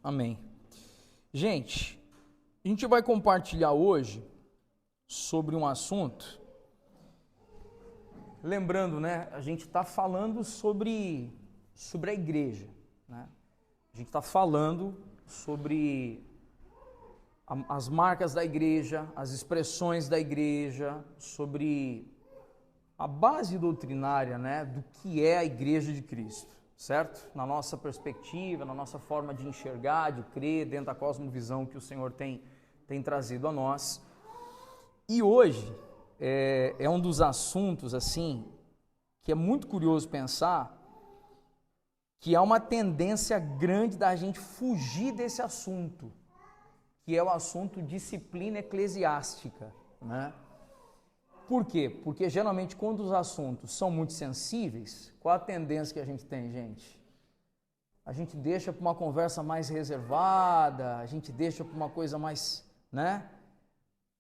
Amém. Gente, a gente vai compartilhar hoje sobre um assunto. Lembrando, né? A gente está falando sobre a igreja, né? A gente está falando sobre as marcas da igreja, as expressões da igreja, sobre a base doutrinária, né, do que é a igreja de Cristo, certo? Na nossa perspectiva, na nossa forma de enxergar, de crer, dentro da cosmovisão que o Senhor tem trazido a nós. E hoje é um dos assuntos, assim, que é muito curioso pensar, que há uma tendência grande da gente fugir desse assunto, que é o assunto disciplina eclesiástica, né? Por quê? Porque geralmente quando os assuntos são muito sensíveis, qual a tendência que a gente tem, gente? A gente deixa para uma conversa mais reservada, a gente deixa para uma coisa mais, né?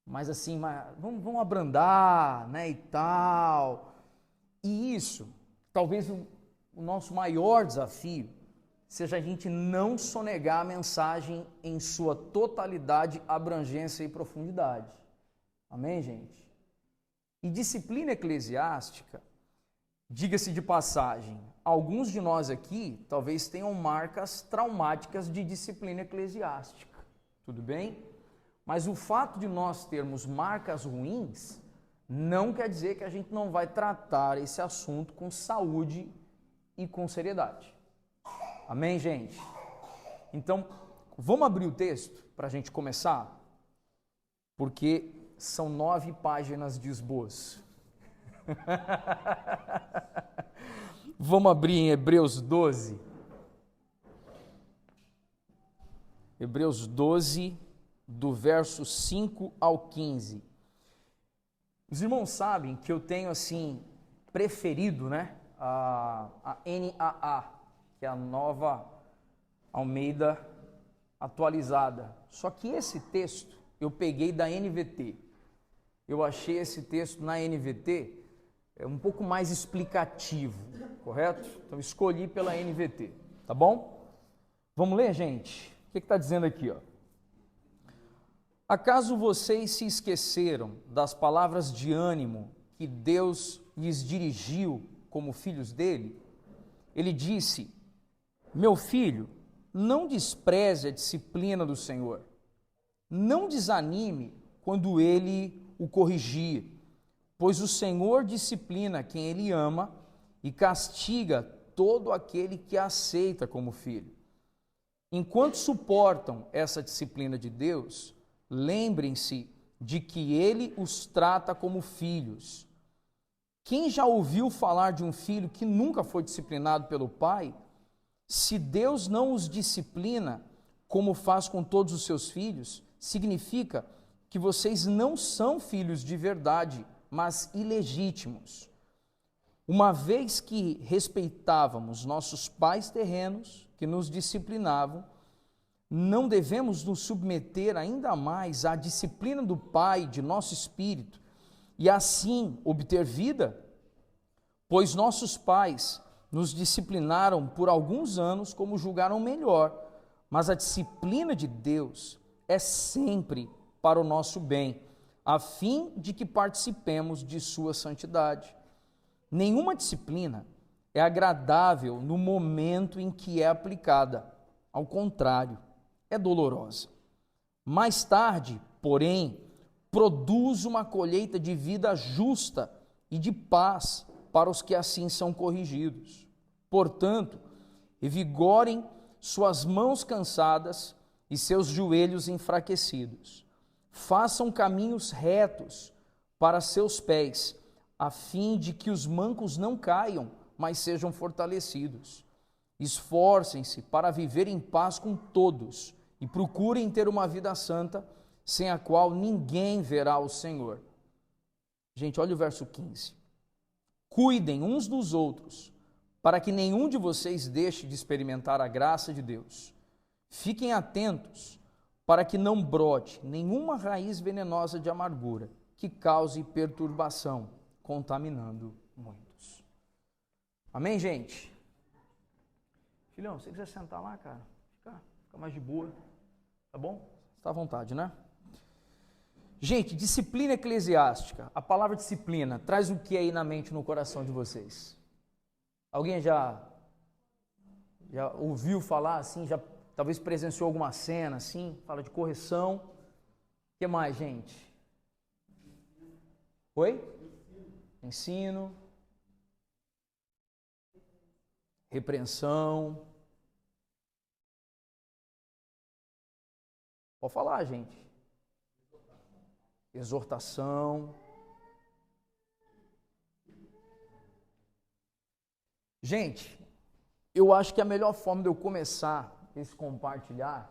Mais assim, vamos abrandar, né, e tal. E isso, talvez o nosso maior desafio seja a gente não sonegar a mensagem em sua totalidade, abrangência e profundidade. Amém, gente? E disciplina eclesiástica, diga-se de passagem, alguns de nós aqui talvez tenham marcas traumáticas de disciplina eclesiástica, tudo bem? Mas o fato de nós termos marcas ruins não quer dizer que a gente não vai tratar esse assunto com saúde e com seriedade. Amém, gente? Então, vamos abrir o texto para a gente começar? Porque são 9 páginas de esboço. Vamos abrir em Hebreus 12. Hebreus 12, do verso 5 ao 15. Os irmãos sabem que eu tenho, assim, preferido, né, a NAA, que é a Nova Almeida Atualizada. Só que esse texto eu peguei da NVT. Eu achei esse texto na NVT um pouco mais explicativo, correto? Então escolhi pela NVT, tá bom? Vamos ler, gente? O que está dizendo aqui, ó? Acaso vocês se esqueceram das palavras de ânimo que Deus lhes dirigiu como filhos dele? Ele disse: meu filho, não despreze a disciplina do Senhor. Não desanime quando ele o corrigir, pois o Senhor disciplina quem ele ama e castiga todo aquele que aceita como filho. Enquanto suportam essa disciplina de Deus, lembrem-se de que ele os trata como filhos. Quem já ouviu falar de um filho que nunca foi disciplinado pelo pai? Se Deus não os disciplina, como faz com todos os seus filhos, significa que vocês não são filhos de verdade, mas ilegítimos. Uma vez que respeitávamos nossos pais terrenos, que nos disciplinavam, não devemos nos submeter ainda mais à disciplina do Pai de nosso espírito e assim obter vida? Pois nossos pais nos disciplinaram por alguns anos como julgaram melhor, mas a disciplina de Deus é sempre para o nosso bem, a fim de que participemos de sua santidade. Nenhuma disciplina é agradável no momento em que é aplicada, ao contrário, é dolorosa. Mais tarde, porém, produz uma colheita de vida justa e de paz para os que assim são corrigidos. Portanto, revigorem suas mãos cansadas e seus joelhos enfraquecidos. Façam caminhos retos para seus pés, a fim de que os mancos não caiam, mas sejam fortalecidos. Esforcem-se para viver em paz com todos e procurem ter uma vida santa, sem a qual ninguém verá o Senhor. Gente, olha o verso 15. Cuidem uns dos outros, para que nenhum de vocês deixe de experimentar a graça de Deus. Fiquem atentos, para que não brote nenhuma raiz venenosa de amargura, que cause perturbação, contaminando muitos. Amém, gente? Filhão, se você quiser sentar lá, cara, fica Fica mais de boa, tá bom? Está à vontade, né? Gente, disciplina eclesiástica. A palavra disciplina traz o que aí na mente, no coração de vocês? Alguém já ouviu falar assim, já talvez presenciou alguma cena assim, fala de correção. O que mais, gente? Oi? Ensino. Repreensão. Pode falar, gente. Exortação. Gente, eu acho que a melhor forma de eu começar esse compartilhar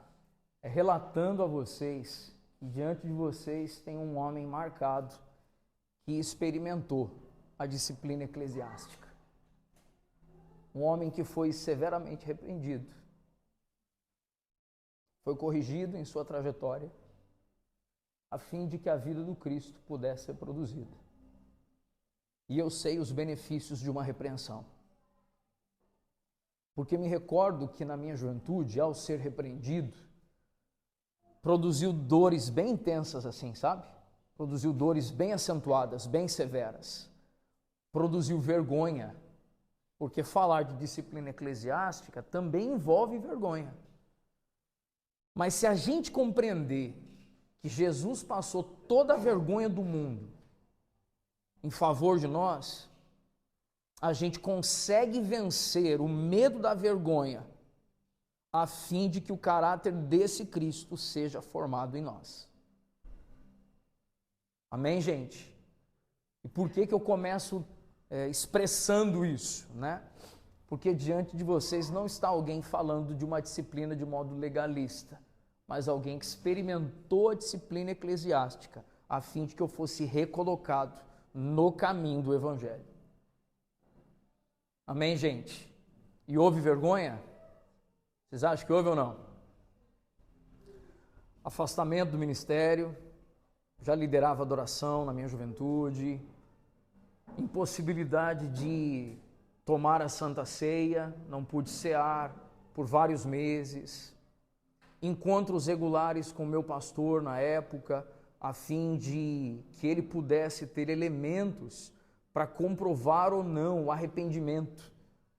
é relatando a vocês que diante de vocês tem um homem marcado que experimentou a disciplina eclesiástica. Um homem que foi severamente repreendido, foi corrigido em sua trajetória, a fim de que a vida do Cristo pudesse ser produzida. E eu sei os benefícios de uma repreensão. Porque me recordo que na minha juventude, ao ser repreendido, produziu dores bem intensas assim, sabe? Produziu dores bem acentuadas, bem severas. Produziu vergonha, porque falar de disciplina eclesiástica também envolve vergonha. Mas se a gente compreender que Jesus passou toda a vergonha do mundo em favor de nós, a gente consegue vencer o medo da vergonha a fim de que o caráter desse Cristo seja formado em nós. Amém, gente? E por que eu começo expressando isso, né? Porque diante de vocês não está alguém falando de uma disciplina de modo legalista, mas alguém que experimentou a disciplina eclesiástica a fim de que eu fosse recolocado no caminho do Evangelho. Amém, gente? E houve vergonha? Vocês acham que houve ou não? Afastamento do ministério, já liderava adoração na minha juventude, impossibilidade de tomar a Santa Ceia, não pude cear por vários meses, encontros regulares com o meu pastor na época, a fim de que ele pudesse ter elementos para comprovar ou não o arrependimento,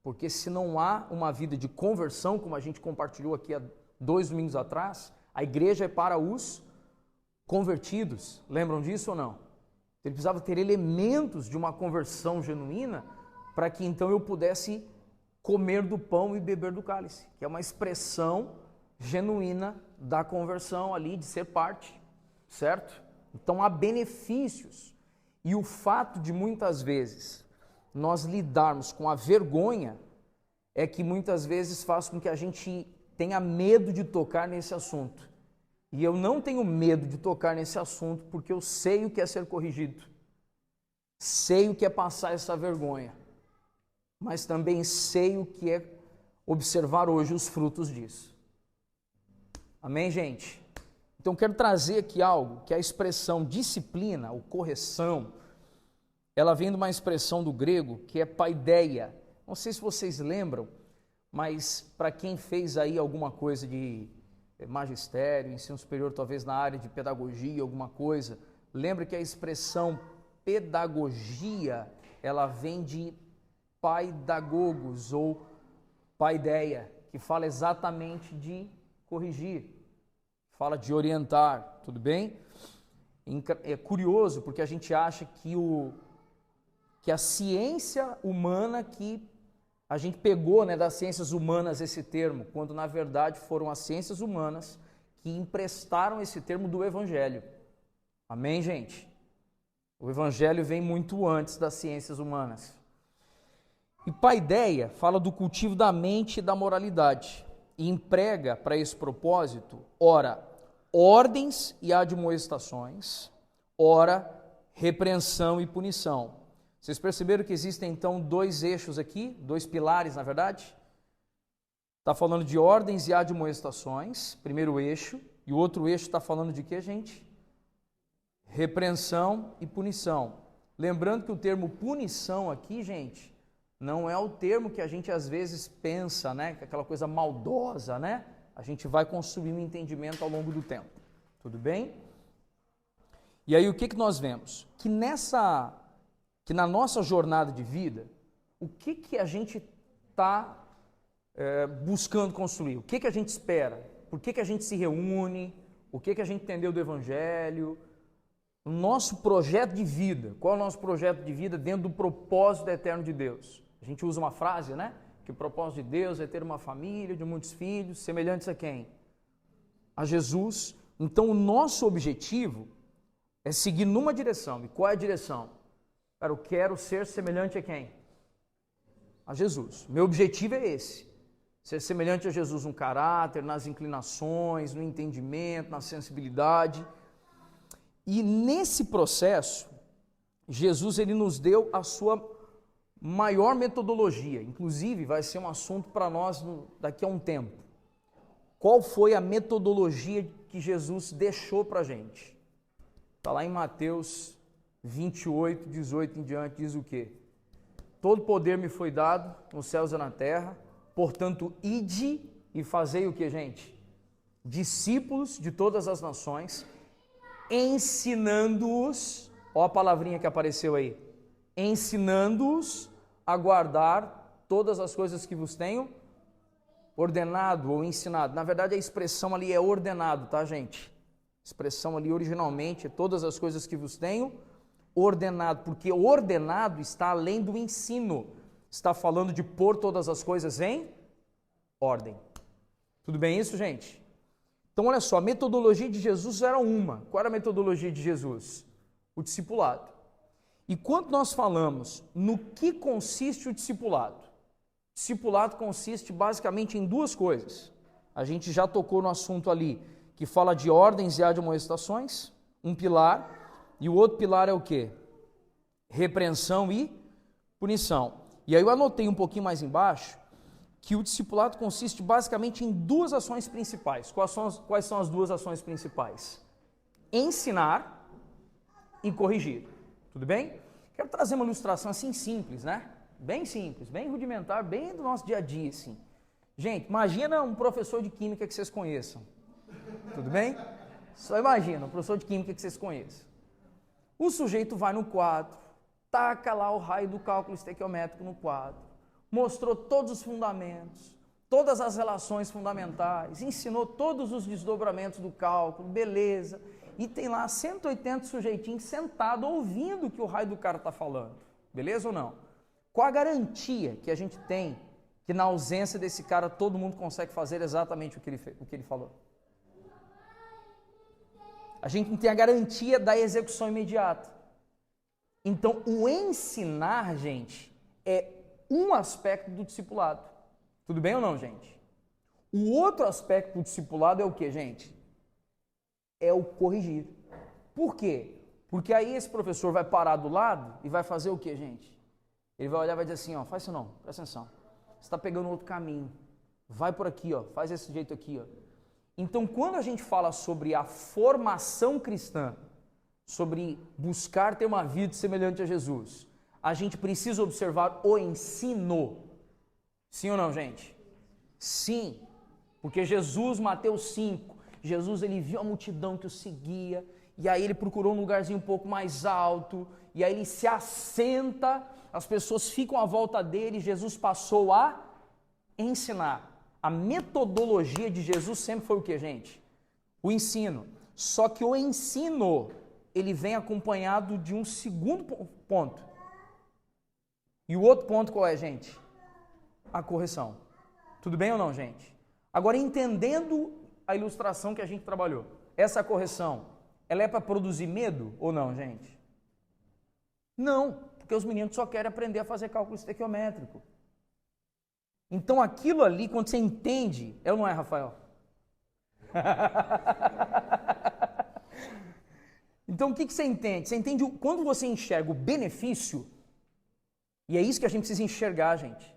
porque se não há uma vida de conversão, como a gente compartilhou aqui há 2 domingos atrás, a igreja é para os convertidos, lembram disso ou não? Ele precisava ter elementos de uma conversão genuína, para que então eu pudesse comer do pão e beber do cálice, que é uma expressão genuína da conversão ali, de ser parte, certo? Então há benefícios. E o fato de muitas vezes nós lidarmos com a vergonha é que muitas vezes faz com que a gente tenha medo de tocar nesse assunto. E eu não tenho medo de tocar nesse assunto porque eu sei o que é ser corrigido. Sei o que é passar essa vergonha. Mas também sei o que é observar hoje os frutos disso. Amém, gente? Então, quero trazer aqui algo que a expressão disciplina, ou correção, ela vem de uma expressão do grego que é paideia. Não sei se vocês lembram, mas para quem fez aí alguma coisa de magistério, ensino superior, talvez na área de pedagogia, alguma coisa, lembra que a expressão pedagogia, ela vem de paidagogos ou paideia, que fala exatamente de corrigir, fala de orientar, tudo bem? É curioso porque a gente acha que a ciência humana, que a gente pegou, né, das ciências humanas esse termo, quando na verdade foram as ciências humanas que emprestaram esse termo do Evangelho. Amém, gente? O Evangelho vem muito antes das ciências humanas. E paideia fala do cultivo da mente e da moralidade, e emprega para esse propósito, ora, ordens e admoestações, ora, repreensão e punição. Vocês perceberam que existem então 2 eixos aqui, 2 pilares na verdade? Está falando de ordens e admoestações, primeiro eixo, e o outro eixo está falando de quê, gente? Repreensão e punição. Lembrando que o termo punição aqui, gente, não é o termo que a gente às vezes pensa, né? Aquela coisa maldosa, né? A gente vai construir um entendimento ao longo do tempo. Tudo bem? E aí o que nós vemos? Que na nossa jornada de vida, o que a gente está buscando construir? O que a gente espera? Por que a gente se reúne? O que a gente entendeu do Evangelho? O nosso projeto de vida. Qual é o nosso projeto de vida dentro do propósito eterno de Deus? A gente usa uma frase, né? Que o propósito de Deus é ter uma família de muitos filhos, semelhantes a quem? A Jesus. Então o nosso objetivo é seguir numa direção. E qual é a direção? Cara, eu quero ser semelhante a quem? A Jesus. Meu objetivo é esse. Ser semelhante a Jesus no caráter, nas inclinações, no entendimento, na sensibilidade. E nesse processo, Jesus ele nos deu a sua maior metodologia. Inclusive, vai ser um assunto para nós daqui a um tempo. Qual foi a metodologia que Jesus deixou para a gente? Está lá em Mateus 28, 18 em diante, diz o quê? Todo poder me foi dado nos céus e na terra, portanto, ide e fazei o que, gente? Discípulos de todas as nações, ensinando-os, ó a palavrinha que apareceu aí, ensinando-os a guardar todas as coisas que vos tenho ordenado ou ensinado. Na verdade, a expressão ali é ordenado, tá, gente? A expressão ali originalmente é todas as coisas que vos tenho ordenado, porque ordenado está além do ensino. Está falando de pôr todas as coisas em ordem. Tudo bem isso, gente? Então, olha só, a metodologia de Jesus era uma. Qual era a metodologia de Jesus? O discipulado. E quando nós falamos no que consiste o discipulado? O discipulado consiste basicamente em duas coisas. A gente já tocou no assunto ali, que fala de ordens e admoestações, um pilar, e o outro pilar é o quê? Repreensão e punição. E aí eu anotei um pouquinho mais embaixo, que o discipulado consiste basicamente em duas ações principais. Quais são as duas ações principais? Ensinar e corrigir. Tudo bem? Quero trazer uma ilustração assim simples, né? Bem simples, bem rudimentar, bem do nosso dia a dia, assim. Gente, imagina um professor de química que vocês conheçam. Tudo bem? Só imagina, um professor de química que vocês conheçam. O sujeito vai no quadro, taca lá o raio do cálculo estequiométrico no quadro, mostrou todos os fundamentos, todas as relações fundamentais, ensinou todos os desdobramentos do cálculo, beleza. E tem lá 180 sujeitinhos sentados ouvindo o que o raio do cara está falando. Beleza ou não? Qual a garantia que a gente tem que na ausência desse cara todo mundo consegue fazer exatamente o que ele falou? A gente não tem a garantia da execução imediata. Então, o ensinar, gente, é um aspecto do discipulado. Tudo bem ou não, gente? O outro aspecto do discipulado é o que, gente? É o corrigir. Por quê? Porque aí esse professor vai parar do lado e vai fazer o que, gente? Ele vai olhar e vai dizer assim, ó, faz isso não, presta atenção. Você está pegando outro caminho. Vai por aqui, ó, faz desse jeito aqui, ó. Então, quando a gente fala sobre a formação cristã, sobre buscar ter uma vida semelhante a Jesus, a gente precisa observar o ensino. Sim ou não, gente? Sim. Porque Jesus, Mateus 5, Jesus ele viu a multidão que o seguia, e aí ele procurou um lugarzinho um pouco mais alto, e aí ele se assenta, as pessoas ficam à volta dele, Jesus passou a ensinar. A metodologia de Jesus sempre foi o que, gente? O ensino. Só que o ensino, ele vem acompanhado de um segundo ponto. E o outro ponto qual é, gente? A correção. Tudo bem ou não, gente? Agora, entendendo a ilustração que a gente trabalhou, essa correção, ela é para produzir medo ou não, gente? Não, porque os meninos só querem aprender a fazer cálculo estequiométrico. Então, aquilo ali, quando você entende, é ou não é, Rafael? Então, o que você entende? Você entende, quando você enxerga o benefício, e é isso que a gente precisa enxergar, gente.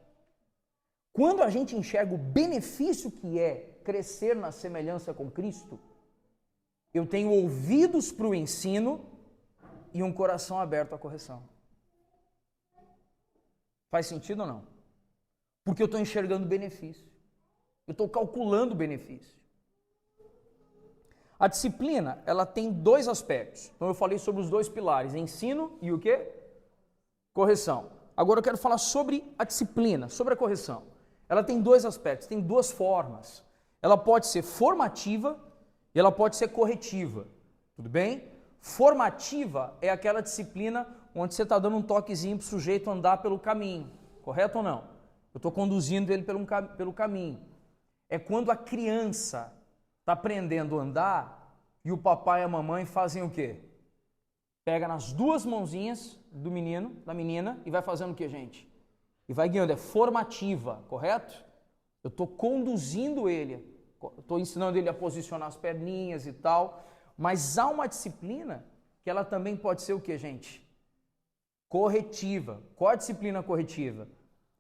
Quando a gente enxerga o benefício que é crescer na semelhança com Cristo, eu tenho ouvidos para o ensino e um coração aberto à correção. Faz sentido ou não? Porque eu estou enxergando benefício. Eu estou calculando o benefício. A disciplina, ela tem dois aspectos. Então eu falei sobre os dois pilares, ensino e o quê? Correção. Agora eu quero falar sobre a disciplina, sobre a correção. Ela tem dois aspectos, tem duas formas. Ela pode ser formativa e ela pode ser corretiva. Tudo bem? Formativa é aquela disciplina onde você está dando um toquezinho para o sujeito andar pelo caminho. Correto ou não? Eu estou conduzindo ele pelo caminho. É quando a criança está aprendendo a andar e o papai e a mamãe fazem o quê? Pega nas duas mãozinhas do menino, da menina e vai fazendo o quê, gente? E vai guiando. É formativa, correto? Eu estou conduzindo ele, estou ensinando ele a posicionar as perninhas e tal, mas há uma disciplina que ela também pode ser o quê, gente? Corretiva. Qual a disciplina corretiva?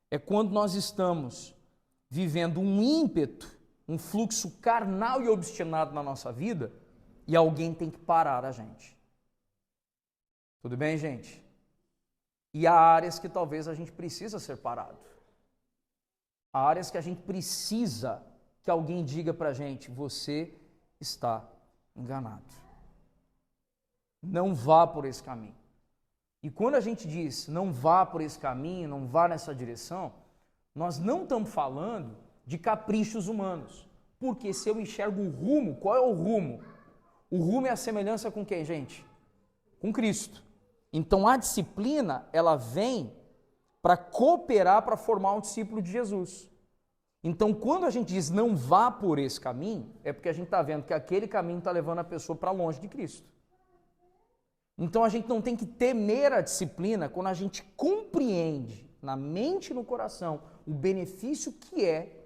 É quando nós estamos vivendo um ímpeto, um fluxo carnal e obstinado na nossa vida e alguém tem que parar a gente. Tudo bem, gente? E há áreas que talvez a gente precisa ser parado. Há áreas que a gente precisa que alguém diga pra gente, você está enganado. Não vá por esse caminho. E quando a gente diz não vá por esse caminho, não vá nessa direção, nós não estamos falando de caprichos humanos. Porque se eu enxergo o rumo, qual é o rumo? O rumo é a semelhança com quem, gente? Com Cristo. Então a disciplina, ela vem para cooperar para formar um discípulo de Jesus. Então quando a gente diz não vá por esse caminho, é porque a gente está vendo que aquele caminho está levando a pessoa para longe de Cristo. Então a gente não tem que temer a disciplina quando a gente compreende na mente e no coração o benefício que é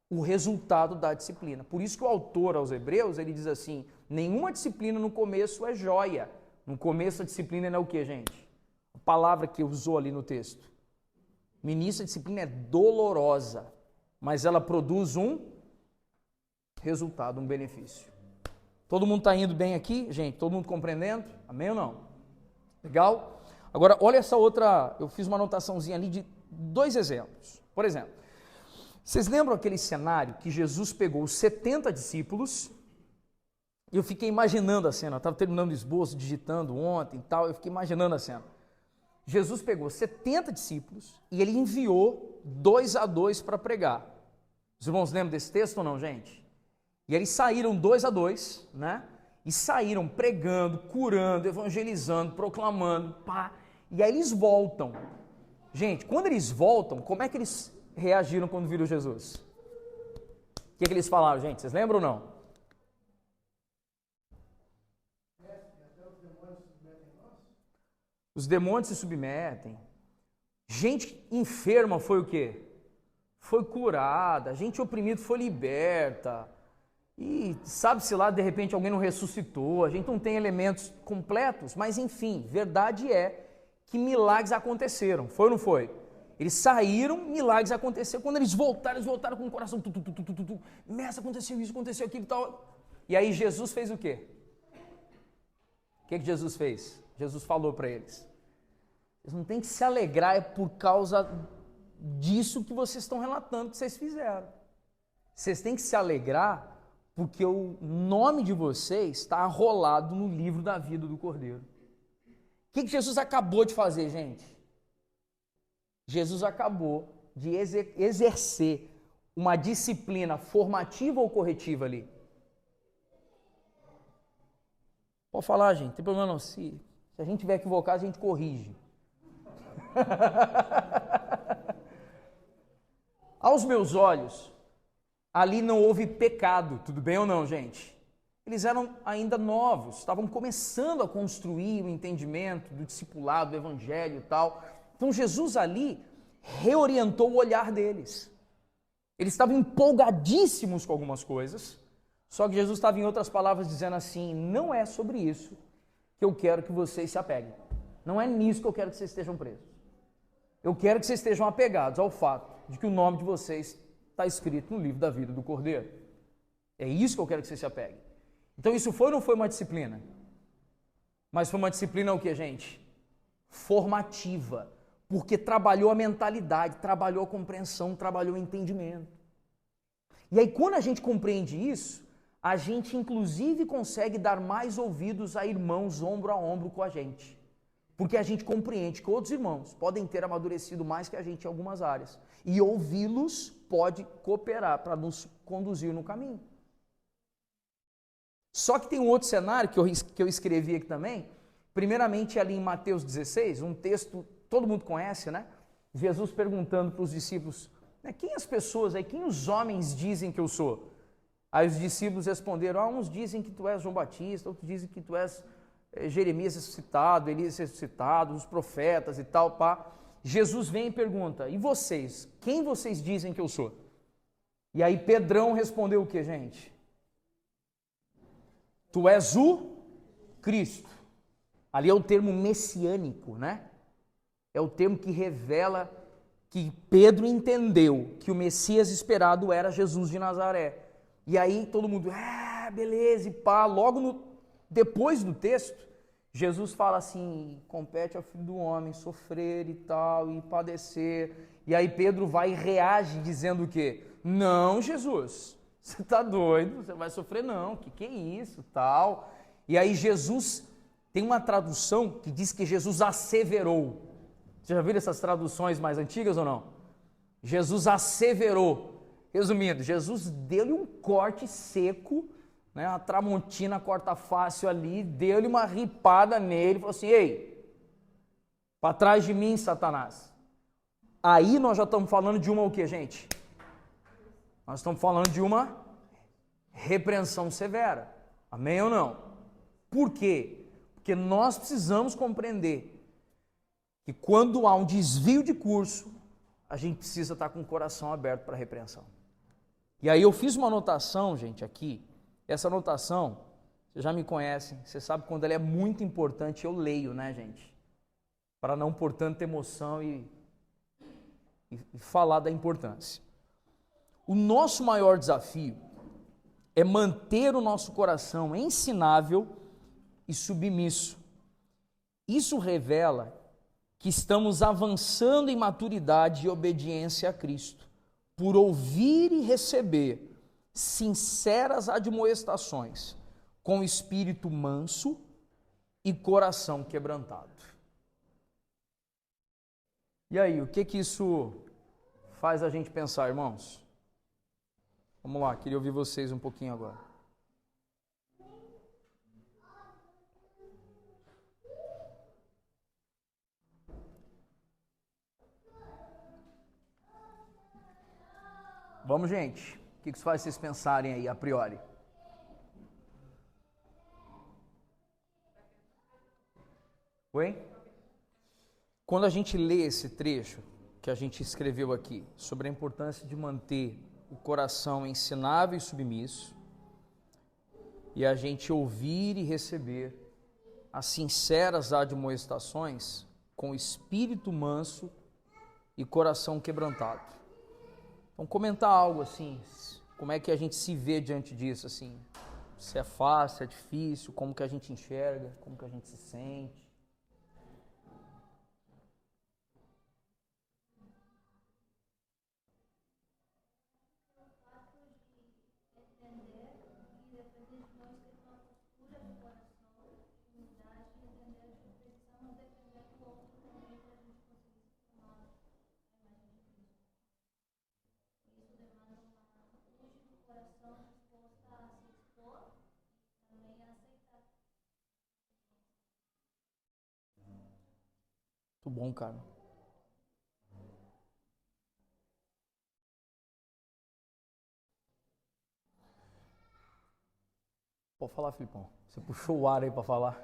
o resultado da disciplina. Por isso que o autor aos Hebreus, ele diz assim, nenhuma disciplina no começo é joia. No começo a disciplina é o que, gente? A palavra que usou ali no texto. No início a disciplina é dolorosa, mas ela produz um resultado, um benefício. Todo mundo está indo bem aqui, gente? Todo mundo compreendendo? Amém ou não? Legal? Agora, olha essa outra, eu fiz uma anotaçãozinha ali de dois exemplos. Por exemplo, vocês lembram aquele cenário que Jesus pegou os 70 discípulos e eu fiquei imaginando a cena, eu estava terminando o esboço, digitando ontem e tal, eu fiquei imaginando a cena. Jesus pegou 70 discípulos e ele enviou 2 a 2 para pregar. Os irmãos lembram desse texto ou não, gente? E eles saíram 2 a 2, né? E saíram pregando, curando, evangelizando, proclamando, pá. E aí eles voltam. Gente, quando eles voltam, como é que eles reagiram quando viram Jesus? O que eles falaram, gente? Vocês lembram ou não? Os demônios se submetem. Gente enferma foi o quê? Foi curada. Gente oprimida foi liberta. E sabe-se lá, de repente alguém não ressuscitou. A gente não tem elementos completos, mas enfim, verdade é que milagres aconteceram. Foi ou não foi? Eles saíram, milagres aconteceram. Quando eles voltaram com o coração. Mestre, aconteceu isso, aconteceu aquilo e tal. E aí Jesus fez o quê? O que Jesus fez? Jesus falou para eles. Vocês não têm que se alegrar, é por causa disso que vocês estão relatando que vocês fizeram. Vocês têm que se alegrar porque o nome de vocês está arrolado no livro da vida do Cordeiro. O que Jesus acabou de fazer, gente? Jesus acabou de exercer uma disciplina formativa ou corretiva ali. Pode falar, gente, não tem problema não. Se a gente tiver equivocado, a gente corrige. Aos meus olhos, ali não houve pecado, tudo bem ou não, gente? Eles eram ainda novos, estavam começando a construir o entendimento do discipulado, do evangelho e tal. Então Jesus ali reorientou o olhar deles. Eles estavam empolgadíssimos com algumas coisas, só que Jesus estava, em outras palavras, dizendo assim, não é sobre isso que eu quero que vocês se apeguem. Não é nisso que eu quero que vocês estejam presos. Eu quero que vocês estejam apegados ao fato de que o nome de vocês está escrito no livro da vida do Cordeiro. É isso que eu quero que vocês se apeguem. Então isso foi ou não foi uma disciplina? Mas foi uma disciplina o que, gente? Formativa. Porque trabalhou a mentalidade, trabalhou a compreensão, trabalhou o entendimento. E aí, quando a gente compreende isso, a gente inclusive consegue dar mais ouvidos a irmãos ombro a ombro com a gente. Porque a gente compreende que outros irmãos podem ter amadurecido mais que a gente em algumas áreas. E ouvi-los pode cooperar para nos conduzir no caminho. Só que tem um outro cenário que eu escrevi aqui também. Primeiramente ali em Mateus 16, um texto todo mundo conhece, né? Jesus perguntando para os discípulos, né, quem as pessoas aí, quem os homens dizem que eu sou? Aí os discípulos responderam, uns dizem que tu és João Batista, outros dizem que tu és Jeremias ressuscitado, Elias ressuscitado, os profetas e tal, pá. Jesus vem e pergunta, e vocês? Quem vocês dizem que eu sou? E aí Pedrão respondeu o que, gente? Tu és o Cristo. Ali é o termo messiânico, né? É o termo que revela que Pedro entendeu que o Messias esperado era Jesus de Nazaré. E aí todo mundo, beleza, e pá. Logo depois do texto, Jesus fala assim, compete ao Filho do Homem sofrer e tal, e padecer. E aí Pedro vai e reage dizendo o quê? Não, Jesus, você tá doido, você vai sofrer não, que é isso, tal. E aí Jesus, tem uma tradução que diz que Jesus asseverou. Você já viram essas traduções mais antigas ou não? Jesus asseverou. Resumindo, Jesus deu-lhe um corte seco, né, a Tramontina corta fácil ali, deu-lhe uma ripada nele, falou assim, ei, para trás de mim, Satanás. Aí nós já estamos falando de uma o quê, gente? Nós estamos falando de uma repreensão severa. Amém ou não? Por quê? Porque nós precisamos compreender que quando há um desvio de curso, a gente precisa estar com o coração aberto para a repreensão. E aí eu fiz uma anotação, gente, aqui. Essa anotação, vocês já me conhecem, você sabe quando ela é muito importante, eu leio, né, gente? Para não pôr tanta emoção e falar da importância. O nosso maior desafio é manter o nosso coração ensinável e submisso. Isso revela que estamos avançando em maturidade e obediência a Cristo, por ouvir e receber sinceras admoestações, com espírito manso e coração quebrantado. E aí, o que isso faz a gente pensar, irmãos? Vamos lá, queria ouvir vocês um pouquinho agora. Vamos, gente. O que isso faz vocês pensarem aí, a priori? Oi? Quando a gente lê esse trecho que a gente escreveu aqui, sobre a importância de manter o coração ensinável e submisso, e a gente ouvir e receber as sinceras admoestações com espírito manso e coração quebrantado. Então, comentar algo assim, como é que a gente se vê diante disso, assim, se é fácil, é difícil, como que a gente enxerga, como que a gente se sente. Muito bom, cara. Pode falar, Filipão. Você puxou o ar aí para falar.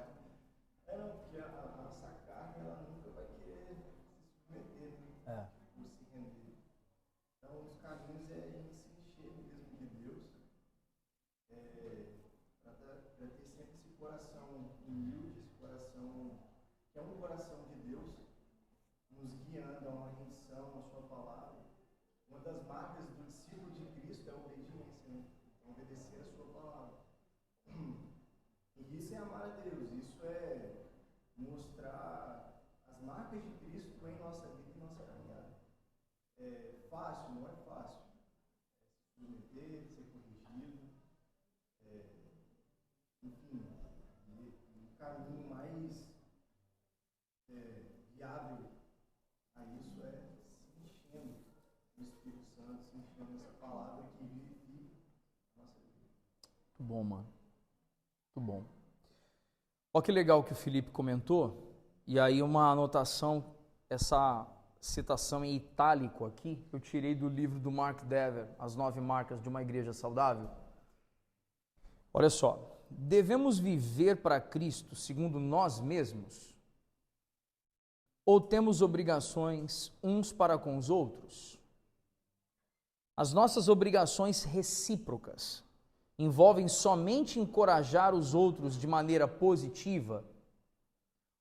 Não, porque a nossa carne, ela nunca vai querer se submeter, né? Por se render. Então, os caminhos é a gente se encher mesmo de Deus, para ter sempre esse coração humilde, esse coração que é um coração de Deus, nos guiando a uma rendição, a sua palavra. Uma das marcas do discípulo de Cristo é a obediência, né? Obedecer a sua palavra. E isso é amar a Deus, isso é mostrar as marcas de Cristo em nossa vida e nossa caminhada. É fácil? Não é fácil. submeter, ser corrigido, enfim, e o caminho mais viável a isso é se enchendo do Espírito Santo, se enchendo dessa palavra que vivifica a nossa vida. Muito bom, mano. Muito bom. Olha que legal que o Felipe comentou, e aí uma anotação, essa citação em itálico aqui, eu tirei do livro do Mark Dever, As 9 Marcas de uma Igreja Saudável. Olha só, devemos viver para Cristo segundo nós mesmos? Ou temos obrigações uns para com os outros? As nossas obrigações recíprocas envolvem somente encorajar os outros de maneira positiva?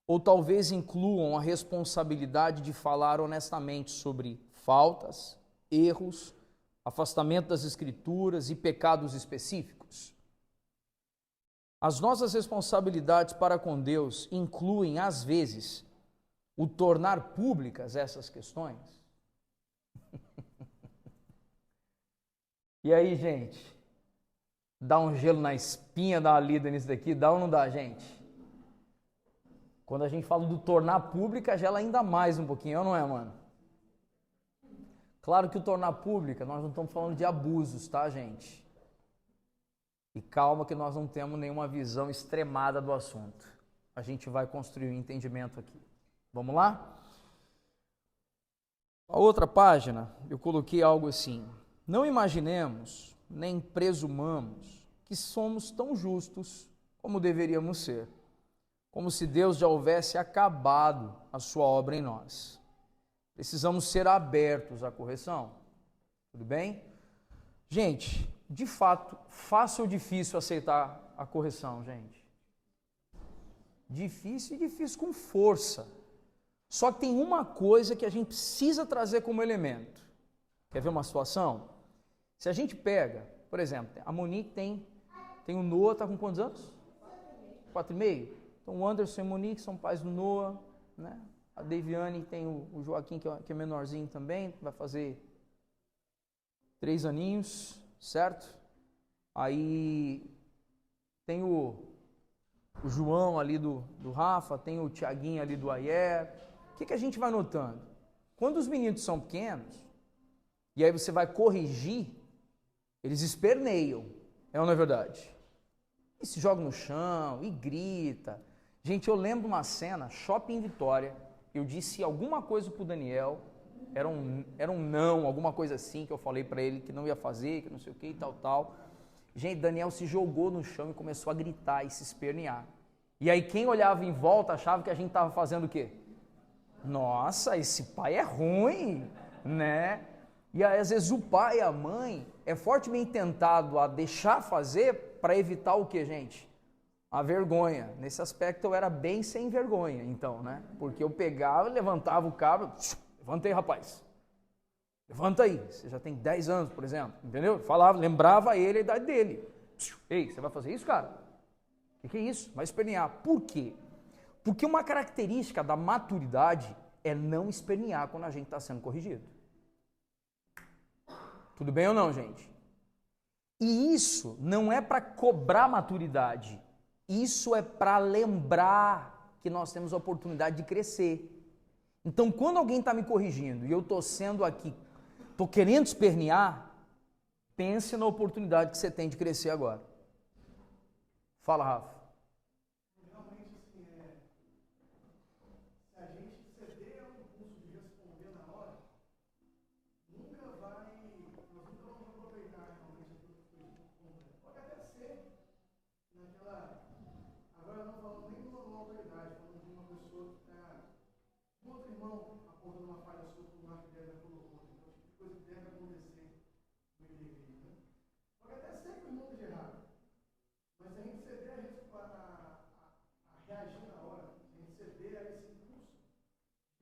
Ou talvez incluam a responsabilidade de falar honestamente sobre faltas, erros, afastamento das Escrituras e pecados específicos? As nossas responsabilidades para com Deus incluem, às vezes, o tornar públicas essas questões? E aí, gente? Dá um gelo na espinha, dá uma lida nisso daqui, dá ou não dá, gente? Quando a gente fala do tornar pública, gela ainda mais um pouquinho, não é, mano? Claro que o tornar pública, nós não estamos falando de abusos, tá, gente? E calma que nós não temos nenhuma visão extremada do assunto. A gente vai construir um entendimento aqui. Vamos lá? A outra página, eu coloquei algo assim: não imaginemos, nem presumamos que somos tão justos como deveríamos ser, como se Deus já houvesse acabado a sua obra em nós. Precisamos ser abertos à correção. Tudo bem? Gente, de fato, fácil ou difícil aceitar a correção, gente? Difícil e difícil com força. Só que tem uma coisa que a gente precisa trazer como elemento. Quer ver uma situação? Se a gente pega, por exemplo, a Monique tem o Noah, está com quantos anos? 4,5? Então o Anderson e a Monique são pais do Noah, né? A Deviane tem o Joaquim, que é menorzinho também, vai fazer 3 aninhos, certo? Aí tem o João ali do Rafa, tem o Tiaguinho ali do Ayer. O que a gente vai notando? Quando os meninos são pequenos, e aí você vai corrigir, eles esperneiam, é ou não é verdade? E se joga no chão, e grita. Gente, eu lembro uma cena, Shopping Vitória, eu disse alguma coisa pro Daniel, era um não, alguma coisa assim, que eu falei para ele que não ia fazer, que não sei o que e tal. Gente, Daniel se jogou no chão e começou a gritar e se espernear. E aí quem olhava em volta achava que a gente estava fazendo o quê? Nossa, esse pai é ruim, né? E aí, às vezes o pai e a mãe é fortemente tentado a deixar fazer para evitar o quê, gente? A vergonha. Nesse aspecto eu era bem sem vergonha, então, né? Porque eu pegava, levantava o cabo, levanta aí, rapaz. Levanta aí. Você já tem 10 anos, por exemplo, entendeu? Falava, lembrava ele a idade dele. Ei, você vai fazer isso, cara? O que é isso? Vai espernear. Por quê? Porque uma característica da maturidade é não espernear quando a gente está sendo corrigido. Tudo bem ou não, gente? E isso não é para cobrar maturidade. Isso é para lembrar que nós temos a oportunidade de crescer. Então, quando alguém está me corrigindo e eu estou sendo aqui, estou querendo espernear, pense na oportunidade que você tem de crescer agora. Fala, Rafa. Realmente, assim, se a gente ceder ao impulso de responder na hora, nunca vai, nós nunca vamos aproveitar realmente aquilo que foi dito. Pode até ser naquela, agora não falando nem de uma autoridade, falando de uma pessoa que está, um outro irmão apontando uma falha sua que o Marco deve colocou, então tipo de coisa que deve acontecer no igreja, né? Pode até ser que o irmão esteja errado, mas se a gente ceder a reagir na hora, se a gente ceder a esse impulso,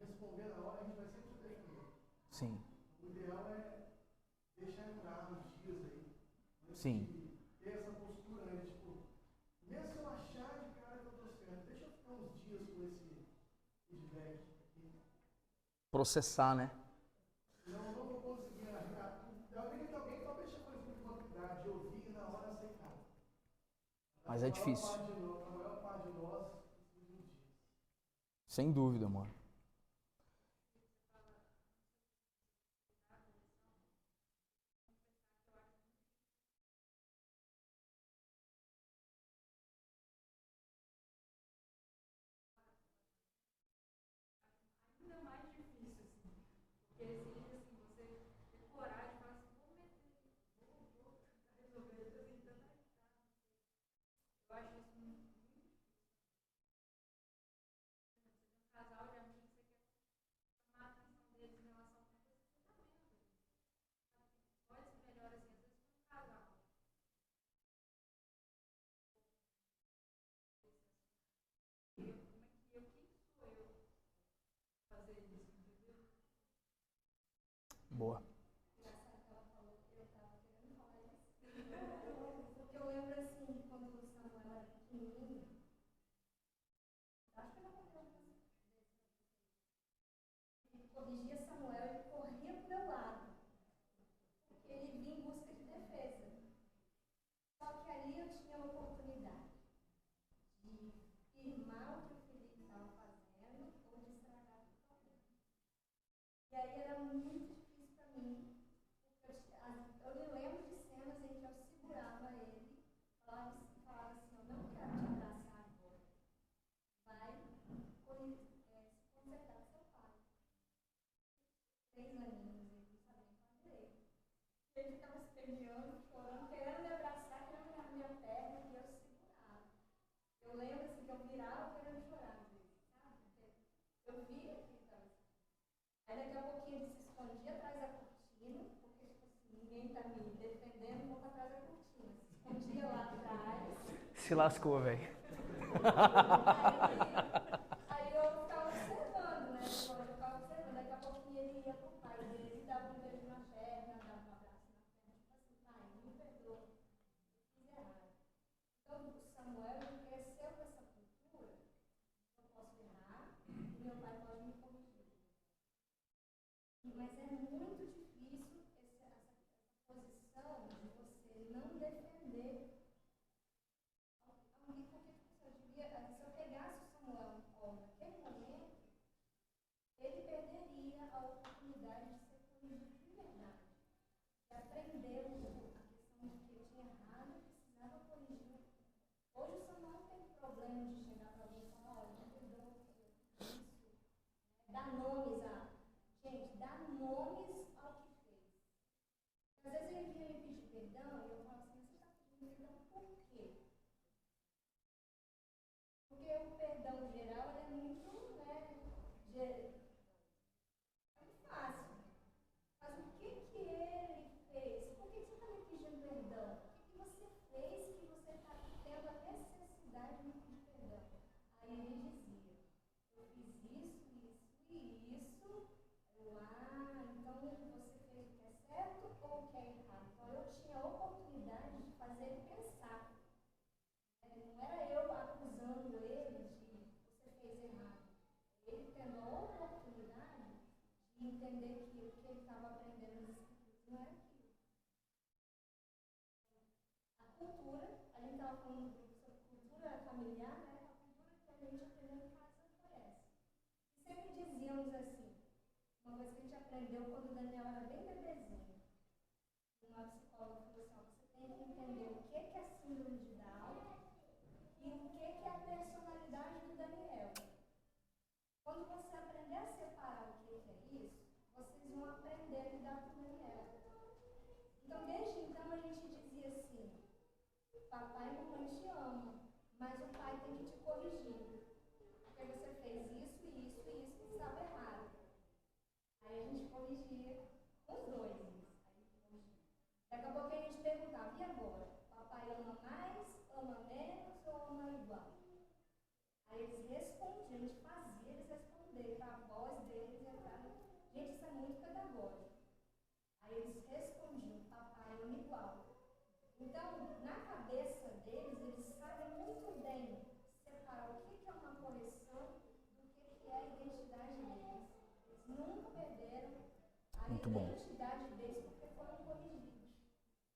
responder na hora, a gente vai sempre se defender. Sim. O ideal é deixar entrar uns dias aí. Sim. Ter essa postura, né? Tipo, mesmo se eu achar de cara que eu tô certo, deixa eu ficar uns dias com esse feedback aqui. Processar, né? Não vou conseguir. Alguém talvez deixa a coisa muito na hora aceitar. Mas é difícil. A maior parte de nós, Sem dúvida, mano. Ainda mais difícil, assim. Porque exige, assim, você ter coragem de falar assim, vou meter, vou resolver, eu tô tentando ajudar. Eu acho isso muito difícil. Você tem um casal de amigos, você quer chamar a atenção deles em relação a uma coisa que você tá vendo. Pode ser melhor, assim, às vezes com um casal. Como é que quem sou eu fazer isso, entendeu? Boa. Porque eu lembro assim, quando o Samuel era pequenininho, acho que eu não contei ele corrigia Samuel, ele corria pro meu lado, porque ele vinha em busca de defesa. Só que ali eu tinha a oportunidade de firmar o que o Felipe estava fazendo ou de estragar totalmente. E aí era muito difícil para mim, porque eu me lembro de cenas em que eu segurava ele, falava assim, eu não quero te abraçar agora. Vai se consertar com seu pai. 3 aninhos, ele não sabia falar direito. Ele ficava esperneando, chorando, querendo me abraçar, querendo pegar minha perna, e eu segurava. Eu lembro assim que eu virava querendo chorar, às vezes, sabe? Porque eu via que estava assim. Aí daqui a pouquinho ele se escondia atrás da cortina, porque tipo assim, ninguém está me defendendo, vou para trás da cortina. Se escondia lá atrás. Se lascou, velho. Aí eu ficava observando, né? Eu ficava observando, daqui a pouquinho ele ia pro pai dele, dava um beijo na perna, dava um abraço na perna, tipo assim, pai, me perdoa, eu fiz errado. Então o Samuel ele cresceu com essa cultura, eu posso errar e meu pai pode me corrigir. Mas é muito difícil essa posição de você não defender alguém, porque se eu pegasse o Samuel no colo naquele momento, ele perderia a oportunidade de ser corrigido de verdade, de aprender a questão de que ele tinha errado e precisava corrigir. Hoje o Samuel não tem problema de chegar para alguém e falar, olha, me perdoa por isso, dar nomes a... Gente, dá nomes ao que fez. Às vezes ele vinha me pedir perdão e eu falava assim, mas você está pedindo perdão por quê? Porque o perdão geral é muito, né, fácil. Mas o que ele fez? Por que você está me pedindo perdão? O que você fez que você está tendo a necessidade de me pedir perdão? Aí ele dizia, eu fiz isso, isso e isso. Então você fez o que é certo ou o que é errado? Então eu tinha a oportunidade de fazer ele pensar. Não era eu acusando ele de você fez errado. Ele tendo a oportunidade de entender que o que ele estava aprendendo nas escrituras não era aquilo. A cultura, a gente estava falando sobre cultura familiar, né? A cultura que a gente aprendeu em casa foi essa. E sempre dizíamos assim, uma coisa que a gente aprendeu quando o Daniel era bem bebezinho. Uma psicóloga falou assim, você tem que entender o que é síndrome de Down e o que é a personalidade do Daniel. Quando você aprender a separar o que é isso, vocês vão aprender a lidar com o Daniel. Então, desde então, a gente dizia assim, papai e mamãe te amam, mas o pai tem que te corrigir. Porque você fez isso, isso e isso que estava errado. Aí a gente corrigia os dois. Daqui a pouco a gente perguntava, e agora? Papai ama mais, ama menos ou ama igual? Aí eles respondiam, a gente fazia eles responderem para a voz deles e para... Gente, isso é muito pedagógico. Aí eles respondiam, papai ama igual. Então, na cabeça deles, eles sabem muito bem separar o que é uma correção do que é a identidade deles. Eles nunca perderam a identidade deles porque foram corrigidos.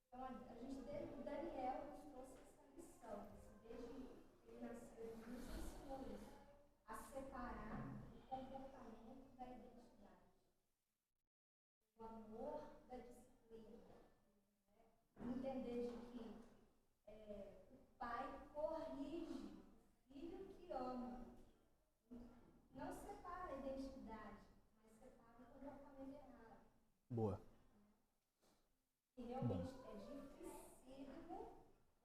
Então, a gente, desde o Daniel, separar o comportamento da identidade, o amor da disciplina. Entender de que o pai corrige o filho que ama. Não separa a identidade, mas separa o comportamento errado. Boa. E realmente é dificílimo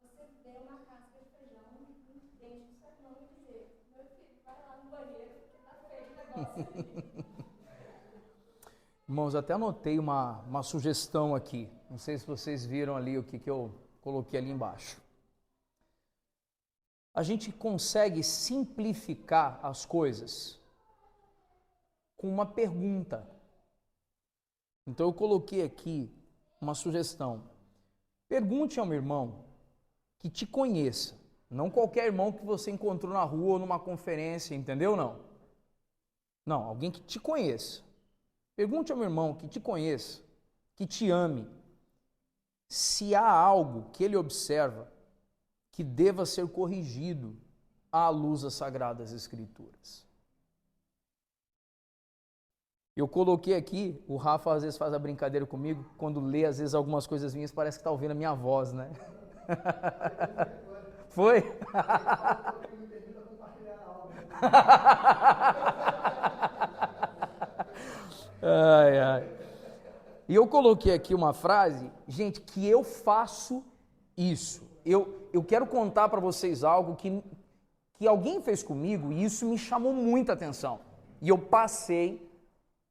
você ver uma casca de feijão dentro do seu irmão e dizer: meu filho, vai lá no banheiro, porque tá feio o negócio ali. Irmãos, até anotei uma sugestão aqui. Não sei se vocês viram ali o que eu coloquei ali embaixo. A gente consegue simplificar as coisas com uma pergunta. Então eu coloquei aqui uma sugestão. Pergunte a um irmão que te conheça. Não qualquer irmão que você encontrou na rua ou numa conferência, entendeu? Não, alguém que te conheça. Pergunte ao meu irmão que te conheça, que te ame, se há algo que ele observa que deva ser corrigido à luz das Sagradas Escrituras. Eu coloquei aqui, o Rafa às vezes faz a brincadeira comigo, quando lê às vezes algumas coisas minhas, parece que está ouvindo a minha voz, né? Foi? Ai. E eu coloquei aqui uma frase, gente, que eu faço isso. Eu quero contar para vocês algo que alguém fez comigo e isso me chamou muita atenção. E eu passei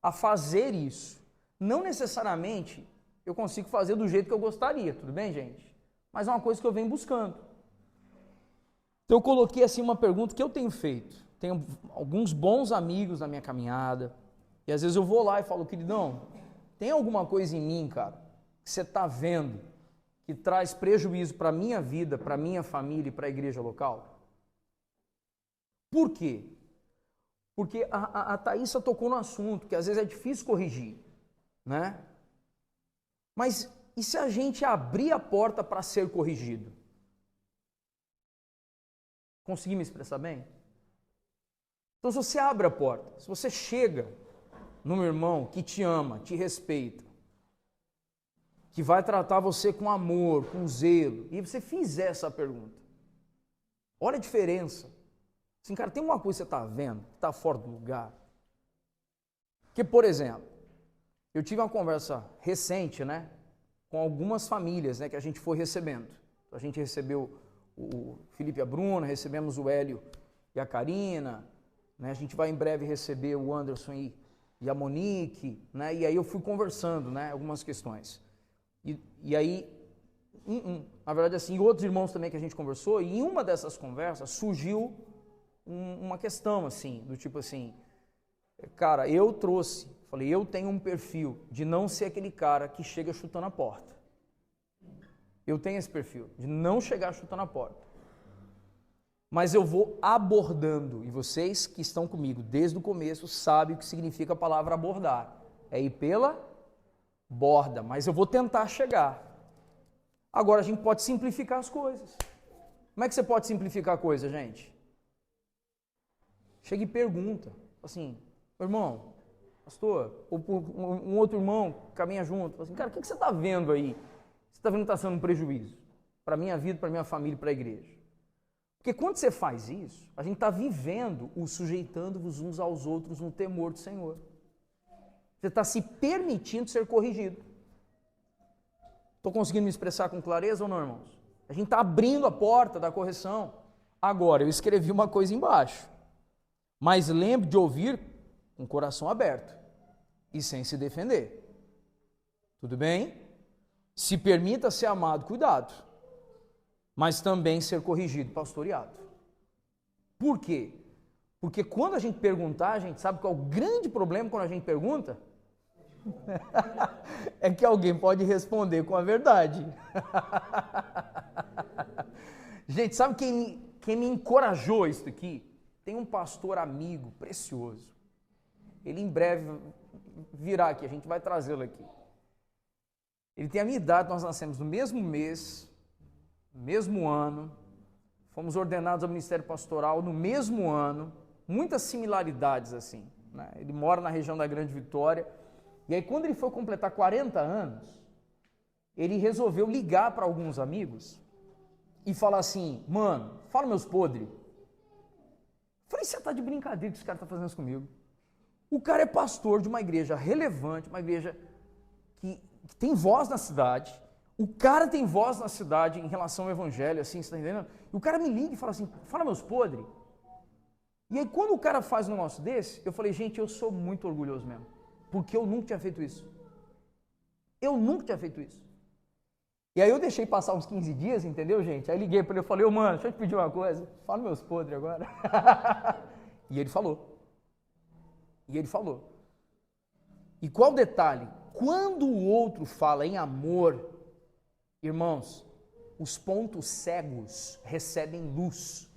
a fazer isso. Não necessariamente eu consigo fazer do jeito que eu gostaria, tudo bem, gente? Mas é uma coisa que eu venho buscando. Então eu coloquei assim uma pergunta que eu tenho feito. Tenho alguns bons amigos na minha caminhada. E às vezes eu vou lá e falo: queridão, tem alguma coisa em mim, cara, que você está vendo que traz prejuízo para a minha vida, para a minha família e para a igreja local? Por quê? Porque a Thaísa tocou no assunto, que às vezes é difícil corrigir, né? Mas e se a gente abrir a porta para ser corrigido? Consegui me expressar bem? Então, se você abre a porta, se você chega num irmão que te ama, te respeita, que vai tratar você com amor, com zelo, e você fizer essa pergunta, olha a diferença. Assim, cara, tem uma coisa que você está vendo, que está fora do lugar. Porque, por exemplo, eu tive uma conversa recente, né, com algumas famílias, né, que a gente foi recebendo. A gente recebeu o Felipe e a Bruna, recebemos o Hélio e a Karina, né, a gente vai em breve receber o Anderson e a Monique, né, e aí eu fui conversando, né, algumas questões. E aí, na verdade, assim, outros irmãos também que a gente conversou, e em uma dessas conversas surgiu uma questão, assim, do tipo assim, cara, falei, eu tenho um perfil de não ser aquele cara que chega chutando a porta. Eu tenho esse perfil, de não chegar chutando a porta. Mas eu vou abordando, e vocês que estão comigo desde o começo sabem o que significa a palavra abordar. É ir pela borda, mas eu vou tentar chegar. Agora a gente pode simplificar as coisas. Como é que você pode simplificar a coisa, gente? Chega e pergunta, assim, irmão, pastor, ou um outro irmão caminha junto, assim, cara, o que você está vendo aí? Você está vendo que está sendo um prejuízo para a minha vida, para a minha família, para a igreja? Porque quando você faz isso, a gente está vivendo o sujeitando-vos uns aos outros no temor do Senhor. Você está se permitindo ser corrigido. Estou conseguindo me expressar com clareza ou não, irmãos? A gente está abrindo a porta da correção. Agora, eu escrevi uma coisa embaixo. Mas lembre de ouvir com o coração aberto e sem se defender. Tudo bem? Se permita ser amado, cuidado. Mas também ser corrigido, pastoreado. Por quê? Porque quando a gente perguntar, a gente sabe qual é o grande problema quando a gente pergunta? É que alguém pode responder com a verdade. Gente, sabe quem me encorajou isso aqui? Tem um pastor amigo precioso. Ele em breve virá aqui, a gente vai trazê-lo aqui. Ele tem a minha idade, nós nascemos no mesmo mês, no mesmo ano, fomos ordenados ao ministério pastoral no mesmo ano, muitas similaridades assim, né? Ele mora na região da Grande Vitória, e aí quando ele foi completar 40 anos, ele resolveu ligar para alguns amigos e falar assim: mano, fala meus podres. Falei, você tá de brincadeira que esse cara tá fazendo isso comigo? O cara é pastor de uma igreja relevante, uma igreja que tem voz na cidade. O cara tem voz na cidade em relação ao evangelho, assim, você tá entendendo? E o cara me liga e fala assim: fala meus podres. E aí quando o cara faz um negócio desse, eu falei, gente, eu sou muito orgulhoso mesmo, porque eu nunca tinha feito isso. Eu nunca tinha feito isso. E aí eu deixei passar uns 15 dias, entendeu, gente? Aí liguei para ele e falei, mano, deixa eu te pedir uma coisa, fala meus podres agora. E ele falou. E ele falou. E qual o detalhe? Quando o outro fala em amor, irmãos, os pontos cegos recebem luz.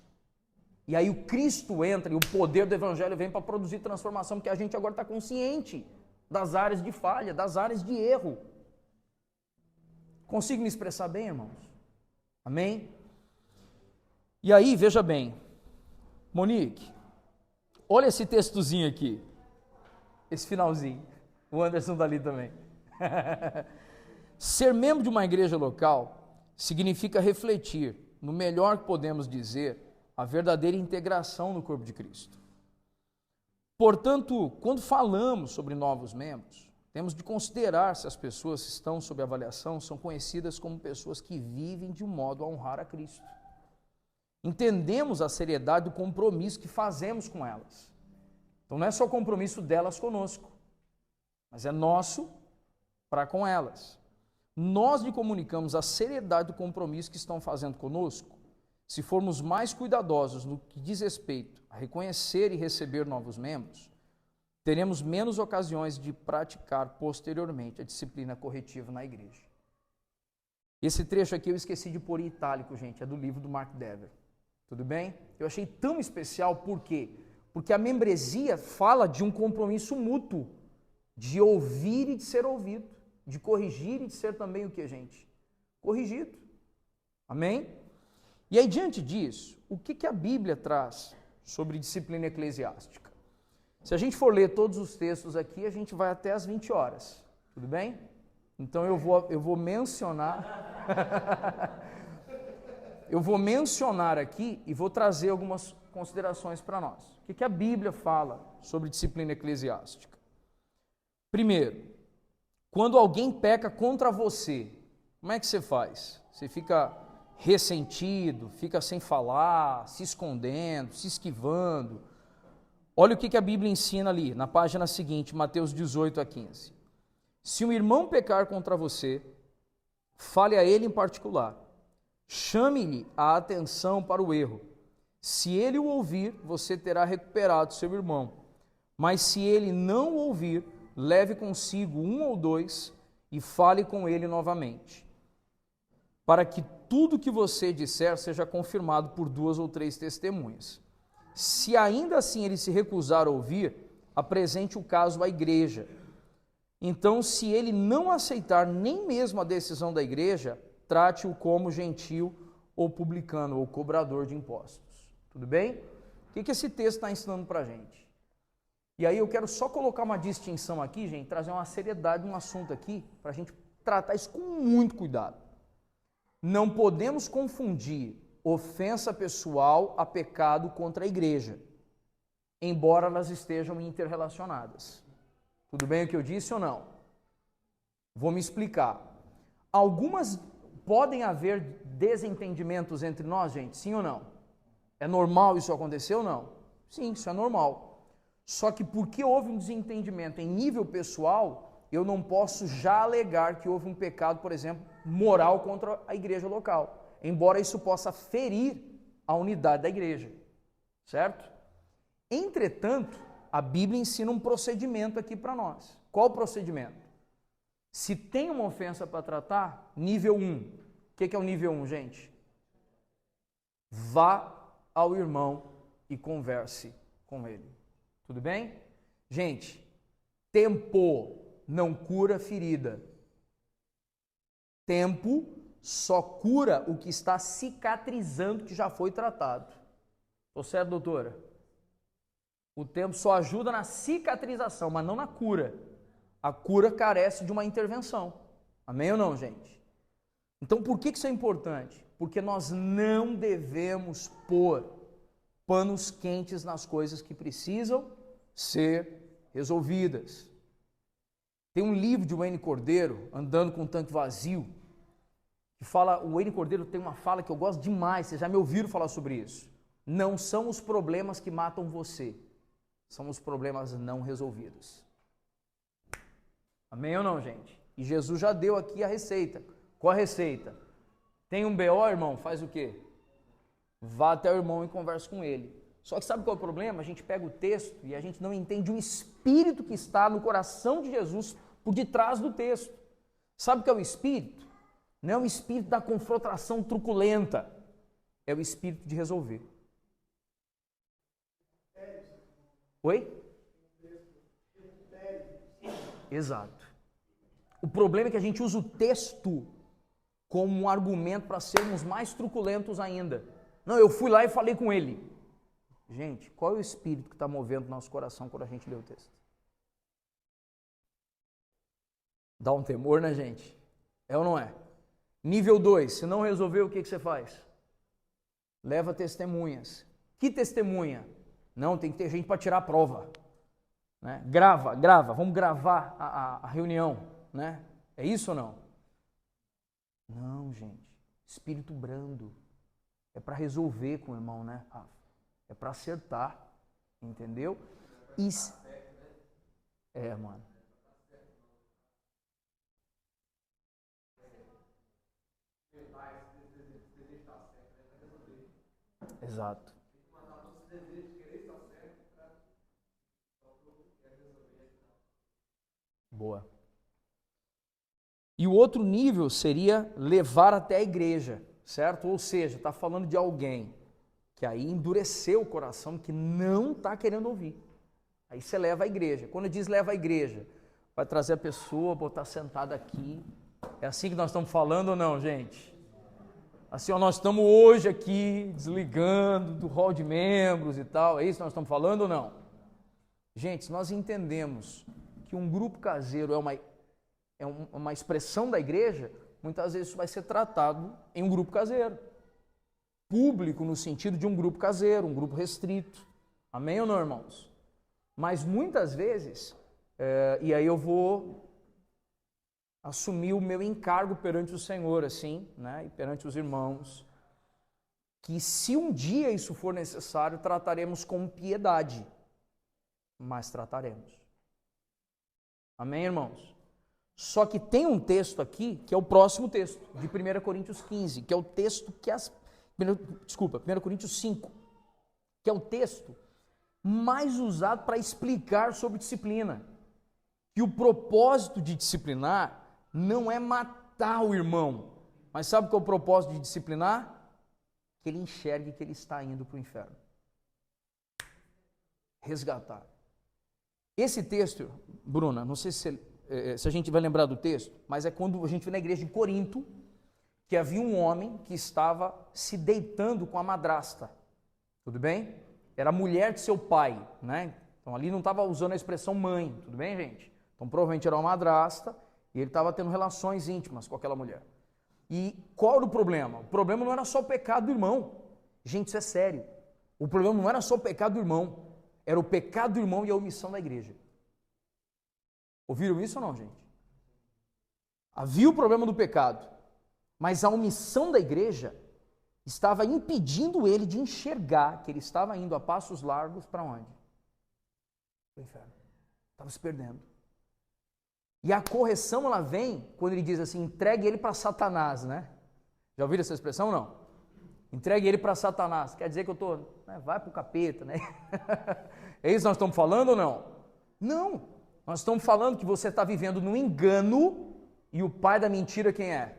E aí o Cristo entra e o poder do Evangelho vem para produzir transformação, porque a gente agora está consciente das áreas de falha, das áreas de erro. Consigo me expressar bem, irmãos? Amém? E aí, veja bem, Monique, olha esse textozinho aqui, esse finalzinho, o Anderson tá ali também. Ser membro de uma igreja local significa refletir, no melhor que podemos dizer, a verdadeira integração no corpo de Cristo. Portanto, quando falamos sobre novos membros, temos de considerar se as pessoas que estão sob avaliação são conhecidas como pessoas que vivem de um modo a honrar a Cristo. Entendemos a seriedade do compromisso que fazemos com elas. Então não é só o compromisso delas conosco, mas é nosso para com elas. Nós lhe comunicamos a seriedade do compromisso que estão fazendo conosco, se formos mais cuidadosos no que diz respeito a reconhecer e receber novos membros, teremos menos ocasiões de praticar posteriormente a disciplina corretiva na igreja. Esse trecho aqui eu esqueci de pôr em itálico, gente, é do livro do Mark Dever. Tudo bem? Eu achei tão especial, por quê? Porque a membresia fala de um compromisso mútuo, de ouvir e de ser ouvido, de corrigir e de ser também o que, gente? Corrigido. Amém? E aí, diante disso, o que a Bíblia traz sobre disciplina eclesiástica? Se a gente for ler todos os textos aqui, a gente vai até às 20 horas, tudo bem? Então eu vou mencionar, eu vou mencionar aqui e vou trazer algumas considerações para nós. O que a Bíblia fala sobre disciplina eclesiástica? Primeiro, quando alguém peca contra você, como é que você faz? Você fica ressentido, fica sem falar, se escondendo, se esquivando. Olha o que a Bíblia ensina ali, na página seguinte, Mateus 18 a 15. Se um irmão pecar contra você, fale a ele em particular. Chame-lhe a atenção para o erro. Se ele o ouvir, você terá recuperado seu irmão. Mas se ele não o ouvir, leve consigo um ou dois e fale com ele novamente, para que tudo que você disser seja confirmado por 2 ou 3 testemunhas. Se ainda assim ele se recusar a ouvir, apresente o caso à igreja. Então, se ele não aceitar nem mesmo a decisão da igreja, trate-o como gentil ou publicano ou cobrador de impostos. Tudo bem? O que esse texto está ensinando para a gente? E aí eu quero só colocar uma distinção aqui, gente, trazer uma seriedade no assunto aqui, para a gente tratar isso com muito cuidado. Não podemos confundir ofensa pessoal a pecado contra a igreja, embora elas estejam interrelacionadas. Tudo bem o que eu disse ou não? Vou me explicar. Podem haver desentendimentos entre nós, gente? Sim ou não? É normal isso acontecer ou não? Sim, isso é normal. Só que porque houve um desentendimento em nível pessoal, eu não posso já alegar que houve um pecado, por exemplo, moral contra a igreja local, embora isso possa ferir a unidade da igreja, certo? Entretanto, a Bíblia ensina um procedimento aqui para nós. Qual o procedimento? Se tem uma ofensa para tratar, nível 1. O que é o nível 1, gente? Vá ao irmão e converse com ele. Tudo bem? Gente, tempo não cura ferida. Tempo só cura o que está cicatrizando, que já foi tratado. Tô certo, doutora? O tempo só ajuda na cicatrização, mas não na cura. A cura carece de uma intervenção. Amém ou não, gente? Então, por que isso é importante? Porque nós não devemos pôr panos quentes nas coisas que precisam ser resolvidas. Tem um livro de Wayne Cordeiro, Andando com um Tanque Vazio, que fala, o Wayne Cordeiro tem uma fala que eu gosto demais, vocês já me ouviram falar sobre isso. Não são os problemas que matam você, são os problemas não resolvidos. Amém ou não, gente? E Jesus já deu aqui a receita. Qual a receita? Tem um BO, irmão, faz o quê? Vá até o irmão e converse com ele. Só que sabe qual é o problema? A gente pega o texto e a gente não entende o espírito que está no coração de Jesus por detrás do texto. Sabe o que é o espírito? Não é o espírito da confrontação truculenta, é o espírito de resolver. Oi? Exato. O problema é que a gente usa o texto como um argumento para sermos mais truculentos ainda. Não, eu fui lá e falei com ele. Gente, qual é o espírito que está movendo nosso coração quando a gente lê o texto? Dá um temor, né, gente? É ou não é? Nível 2, se não resolver, o que você faz? Leva testemunhas. Que testemunha? Não, tem que ter gente para tirar a prova. Né? Grava, vamos gravar a reunião. Né? É isso ou não? Não, gente. Espírito brando. É para resolver com o irmão, né? É para acertar. Entendeu? Isso. É, mano. Exato. Boa. E o outro nível seria levar até a igreja, certo? Ou seja, está falando de alguém que aí endureceu o coração, que não está querendo ouvir. Aí você leva à igreja. Quando diz leva à igreja, vai trazer a pessoa, botar sentada aqui. É assim que nós estamos falando ou não, gente? Assim, ó, nós estamos hoje aqui desligando do hall de membros e tal. É isso que nós estamos falando ou não? Gente, se nós entendemos que um grupo caseiro é uma expressão da igreja, muitas vezes isso vai ser tratado em um grupo caseiro. Público no sentido de um grupo caseiro, um grupo restrito. Amém ou não, irmãos? Mas muitas vezes, e aí eu vou assumir o meu encargo perante o Senhor, assim, né, e perante os irmãos, que se um dia isso for necessário, trataremos com piedade, mas trataremos. Amém, irmãos? Só que tem um texto aqui, que é o próximo texto, de 1 Coríntios 15, que é o texto que 1 Coríntios 5, que é o texto mais usado para explicar sobre disciplina. E o propósito de disciplinar não é matar o irmão, mas sabe qual é o propósito de disciplinar? Que ele enxergue que ele está indo para o inferno. Resgatar. Esse texto, Bruna, não sei se a gente vai lembrar do texto, mas é quando a gente foi na igreja de Corinto, que havia um homem que estava se deitando com a madrasta. Tudo bem? Era a mulher de seu pai, né? Então ali não estava usando a expressão mãe, tudo bem, gente? Então provavelmente era uma madrasta e ele estava tendo relações íntimas com aquela mulher. E qual era o problema? O problema não era só o pecado do irmão. Gente, isso é sério. O problema não era só o pecado do irmão, era o pecado do irmão e a omissão da igreja. Ouviram isso ou não, gente? Havia o problema do pecado, mas a omissão da igreja estava impedindo ele de enxergar que ele estava indo a passos largos para onde? Para o inferno. Estava se perdendo. E a correção, ela vem quando ele diz assim, entregue ele para Satanás, né? Já ouviram essa expressão ou não? Entregue ele para Satanás. Quer dizer que eu estou, vai para o capeta, né? É isso que nós estamos falando ou não? Não. Nós estamos falando que você está vivendo no engano e o pai da mentira quem é?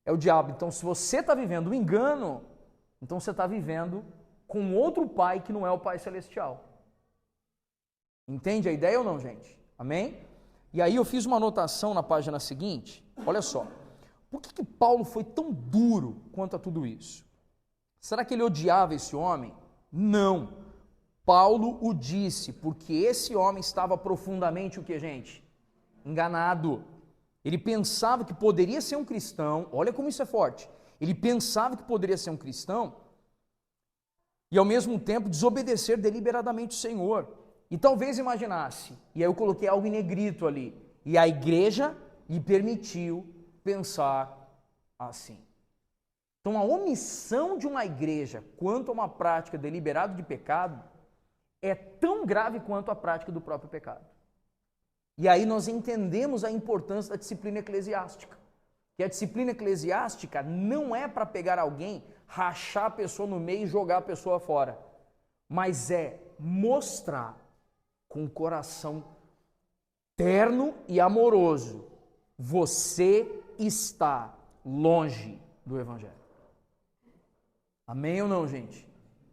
É o diabo. Então, se você está vivendo o engano, então você está vivendo com outro pai que não é o Pai Celestial. Entende a ideia ou não, gente? Amém? E aí eu fiz uma anotação na página seguinte. Olha só. Por que Paulo foi tão duro quanto a tudo isso? Será que ele odiava esse homem? Não. Paulo o disse, porque esse homem estava profundamente o que, gente? Enganado. Ele pensava que poderia ser um cristão, olha como isso é forte. Ele pensava que poderia ser um cristão e ao mesmo tempo desobedecer deliberadamente o Senhor. E talvez imaginasse, e aí eu coloquei algo em negrito ali, e a igreja lhe permitiu pensar assim. Então a omissão de uma igreja quanto a uma prática deliberada de pecado é tão grave quanto a prática do próprio pecado. E aí nós entendemos a importância da disciplina eclesiástica. Que a disciplina eclesiástica não é para pegar alguém, rachar a pessoa no meio e jogar a pessoa fora, mas é mostrar com o coração terno e amoroso: você está longe do Evangelho. Amém ou não, gente?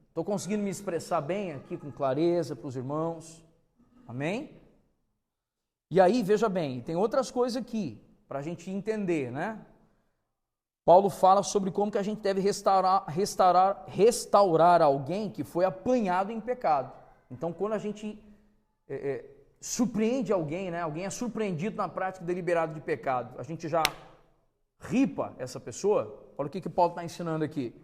Estou conseguindo me expressar bem aqui com clareza para os irmãos? Amém? E aí, veja bem, tem outras coisas aqui para a gente entender, né? Paulo fala sobre como que a gente deve restaurar alguém que foi apanhado em pecado. Então, quando a gente surpreende alguém, né? Alguém é surpreendido na prática deliberada de pecado, a gente já ripa essa pessoa. Olha o que Paulo está ensinando aqui.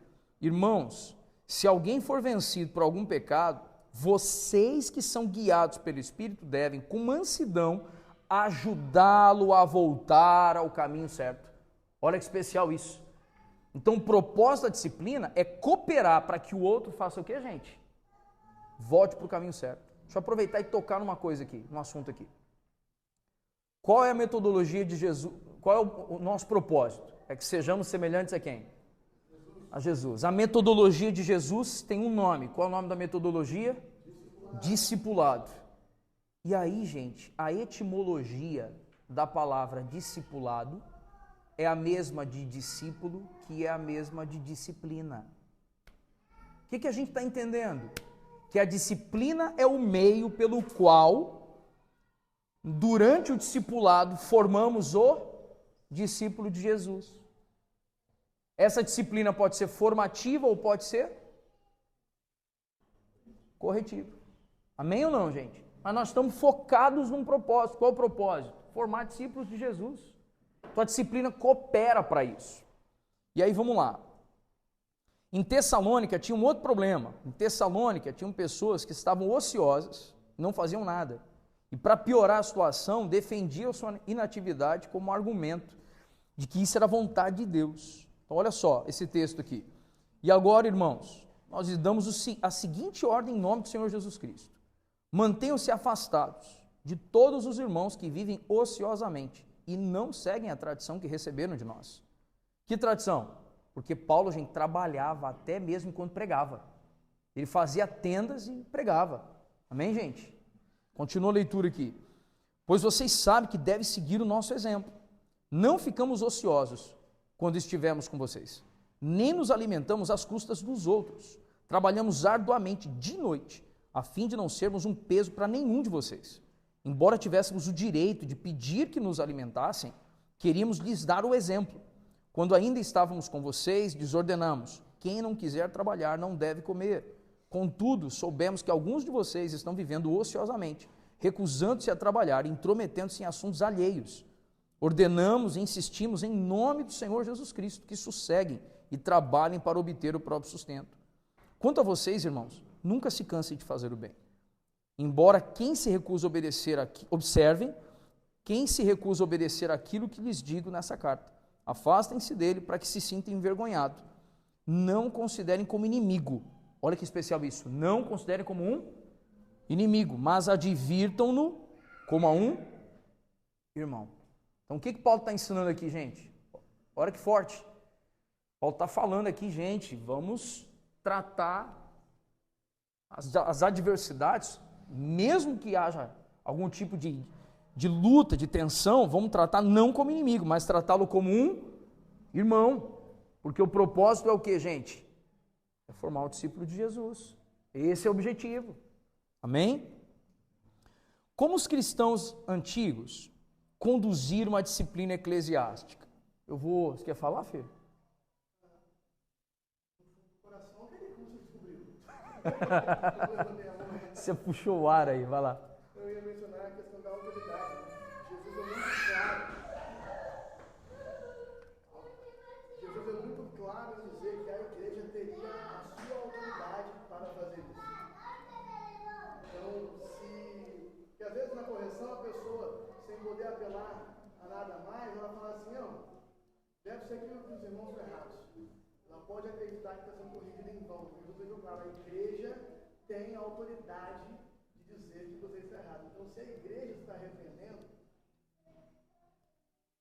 Irmãos, se alguém for vencido por algum pecado, vocês que são guiados pelo Espírito devem, com mansidão, ajudá-lo a voltar ao caminho certo. Olha que especial isso. Então o propósito da disciplina é cooperar para que o outro faça o quê, gente? Volte para o caminho certo. Deixa eu aproveitar e tocar numa coisa aqui, num assunto aqui. Qual é a metodologia de Jesus? Qual é o nosso propósito? É que sejamos semelhantes a quem? A Jesus. A metodologia de Jesus tem um nome. Qual é o nome da metodologia? Discipulado. E aí, gente, a etimologia da palavra discipulado é a mesma de discípulo, que é a mesma de disciplina. O que a gente está entendendo? Que a disciplina é o meio pelo qual, durante o discipulado, formamos o discípulo de Jesus. Essa disciplina pode ser formativa ou pode ser corretiva. Amém ou não, gente? Mas nós estamos focados num propósito. Qual é o propósito? Formar discípulos de Jesus. Então a disciplina coopera para isso. E aí vamos lá. Em Tessalônica tinha um outro problema. Em Tessalônica tinham pessoas que estavam ociosas, não faziam nada. E para piorar a situação, defendiam sua inatividade como argumento de que isso era vontade de Deus. Então olha só esse texto aqui. E agora, irmãos, nós lhes damos a seguinte ordem em nome do Senhor Jesus Cristo. Mantenham-se afastados de todos os irmãos que vivem ociosamente e não seguem a tradição que receberam de nós. Que tradição? Porque Paulo, gente, trabalhava até mesmo enquanto pregava. Ele fazia tendas e pregava. Amém, gente? Continua a leitura aqui. Pois vocês sabem que devem seguir o nosso exemplo. Não ficamos ociosos quando estivermos com vocês, nem nos alimentamos às custas dos outros. Trabalhamos arduamente de noite, a fim de não sermos um peso para nenhum de vocês. Embora tivéssemos o direito de pedir que nos alimentassem, queríamos lhes dar o exemplo. Quando ainda estávamos com vocês, lhes ordenamos: quem não quiser trabalhar não deve comer. Contudo, soubemos que alguns de vocês estão vivendo ociosamente, recusando-se a trabalhar, intrometendo-se em assuntos alheios. Ordenamos e insistimos em nome do Senhor Jesus Cristo que sosseguem e trabalhem para obter o próprio sustento. Quanto a vocês, irmãos, nunca se cansem de fazer o bem. Embora quem se recusa a obedecer, observem, quem se recusa a obedecer aquilo que lhes digo nessa carta, afastem-se dele para que se sintam envergonhados. Não considerem como inimigo. Olha que especial isso. Não considerem como um inimigo, mas advirtam-no como a um irmão. Então, o que Paulo está ensinando aqui, gente? Olha que forte. Paulo está falando aqui, gente, vamos tratar as adversidades, mesmo que haja algum tipo de luta, de tensão, vamos tratar não como inimigo, mas tratá-lo como um irmão. Porque o propósito é o que, gente? É formar o discípulo de Jesus. Esse é o objetivo. Amém? Como os cristãos antigos conduziram a disciplina eclesiástica? Você quer falar, filho? O coração aquele curso descobriu. Você puxou o ar aí, vai lá. Eu ia mencionar a questão da autoridade. Jesus é muito claro. Jesus é muito claro em dizer que a igreja teria a sua autoridade para fazer isso. Então, que às vezes na correção a pessoa, sem poder apelar a nada mais, ela fala assim, não, deve ser que os irmãos estão errados. Ela pode acreditar que está sendo corrigida em vão. Jesus deixou claro, a igreja tem a autoridade de dizer que você está errado. Então, se a igreja está repreendendo,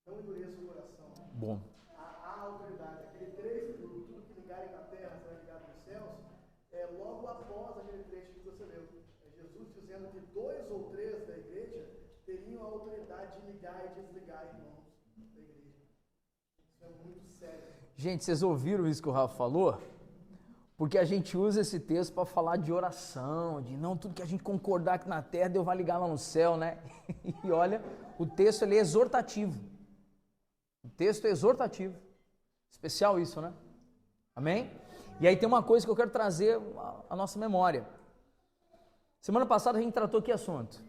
não endureça o coração. Bom. A autoridade, aquele trecho do tudo que ligarem na terra será ligado nos céus, é logo após aquele trecho que você leu. É Jesus dizendo que 2 ou 3 da igreja teriam a autoridade de ligar e desligar irmãos da igreja. Isso é muito sério. Gente, vocês ouviram isso que o Rafa falou? Porque a gente usa esse texto para falar de oração, de não tudo que a gente concordar aqui na terra, Deus vai ligar lá no céu, né? E olha, o texto ele é exortativo. O texto é exortativo. Especial isso, né? Amém? E aí tem uma coisa que eu quero trazer à nossa memória. Semana passada a gente tratou que assunto?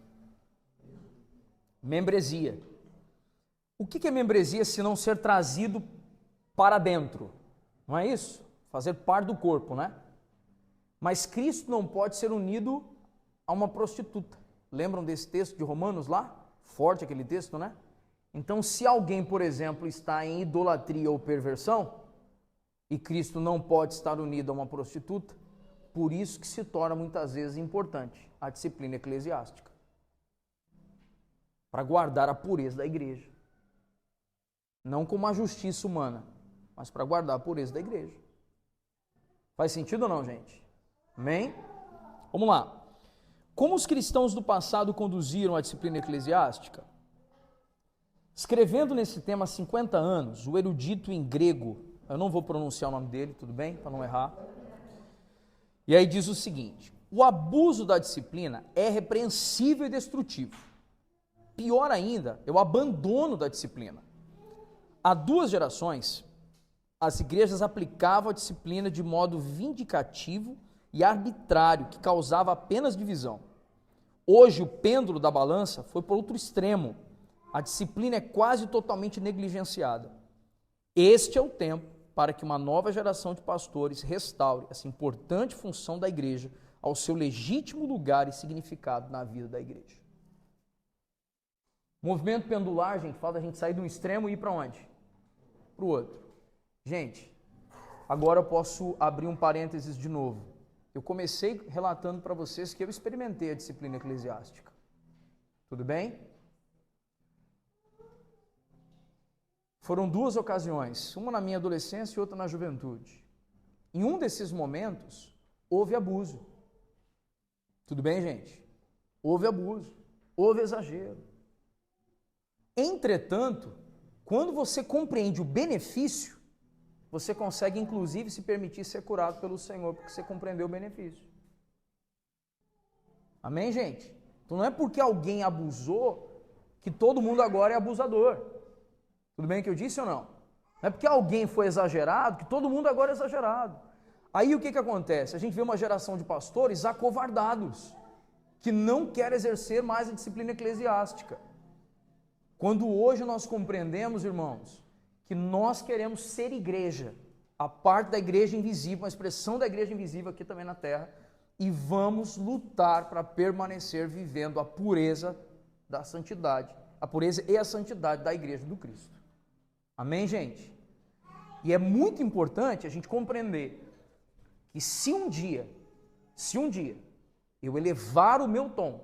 Membresia. O que é membresia se não ser trazido para dentro? Não é isso? Fazer parte do corpo, né? Mas Cristo não pode ser unido a uma prostituta. Lembram desse texto de Romanos lá? Forte aquele texto, né? Então, se alguém, por exemplo, está em idolatria ou perversão, e Cristo não pode estar unido a uma prostituta, por isso que se torna muitas vezes importante a disciplina eclesiástica. Para guardar a pureza da igreja. Não como uma justiça humana, mas para guardar a pureza da igreja. Faz sentido ou não, gente? Amém? Vamos lá. Como os cristãos do passado conduziram a disciplina eclesiástica? Escrevendo nesse tema há 50 anos, o erudito em grego, eu não vou pronunciar o nome dele, tudo bem? Para não errar. E aí diz o seguinte: o abuso da disciplina é repreensível e destrutivo. Pior ainda, é o abandono da disciplina. Há 2 gerações, as igrejas aplicavam a disciplina de modo vindicativo e arbitrário, que causava apenas divisão. Hoje, o pêndulo da balança foi para outro extremo. A disciplina é quase totalmente negligenciada. Este é o tempo para que uma nova geração de pastores restaure essa importante função da igreja ao seu legítimo lugar e significado na vida da igreja. Movimento pendular, gente, fala da gente sair de um extremo e ir para onde? Para o outro. Gente, agora eu posso abrir um parênteses de novo. Eu comecei relatando para vocês que eu experimentei a disciplina eclesiástica. Tudo bem? Foram 2 ocasiões, uma na minha adolescência e outra na juventude. Em um desses momentos, houve abuso. Tudo bem, gente? Houve abuso, houve exagero. Entretanto, quando você compreende o benefício, você consegue inclusive se permitir ser curado pelo Senhor, porque você compreendeu o benefício. Amém, gente? Então não é porque alguém abusou que todo mundo agora é abusador. Tudo bem que eu disse ou não? Não é porque alguém foi exagerado que todo mundo agora é exagerado. Aí o que acontece? A gente vê uma geração de pastores acovardados, que não quer exercer mais a disciplina eclesiástica. Quando hoje nós compreendemos, irmãos, que nós queremos ser igreja, a parte da igreja invisível, uma expressão da igreja invisível aqui também na terra, e vamos lutar para permanecer vivendo a pureza da santidade, a pureza e a santidade da igreja do Cristo. Amém, gente? E é muito importante a gente compreender que se um dia eu elevar o meu tom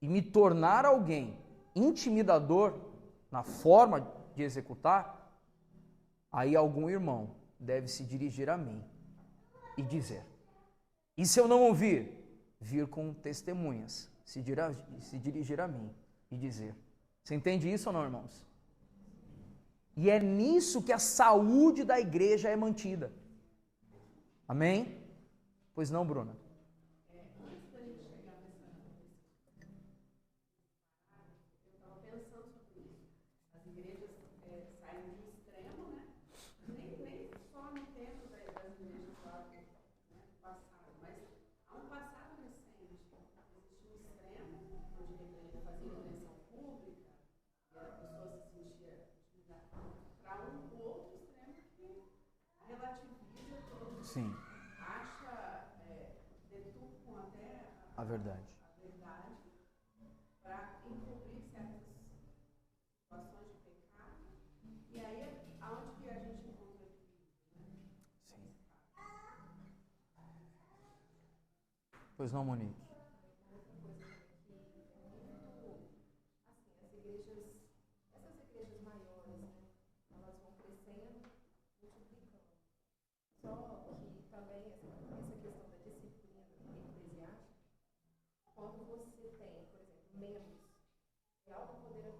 e me tornar alguém intimidador na forma de executar, aí algum irmão deve se dirigir a mim e dizer. E se eu não ouvir, vir com testemunhas, se dirigir a mim e dizer. Você entende isso ou não, irmãos? E é nisso que a saúde da igreja é mantida. Amém? Pois não, Bruna? Antes da gente chegar eu estava pensando sobre isso. As igrejas saem de um extremo, né? Nem só no tempo das igrejas lá, né, do passado, mas há um passado recente, Sim. Deturpam até A verdade. para encobrir certas situações de pecado. E aí, aonde que a gente encontra equilíbrio? Sim. Pois não, Monique? Essas igrejas maiores, né, elas vão crescendo, multiplicando. Só que também essa questão da disciplina eclesiástica, quando você tem, por exemplo, membros de alto poder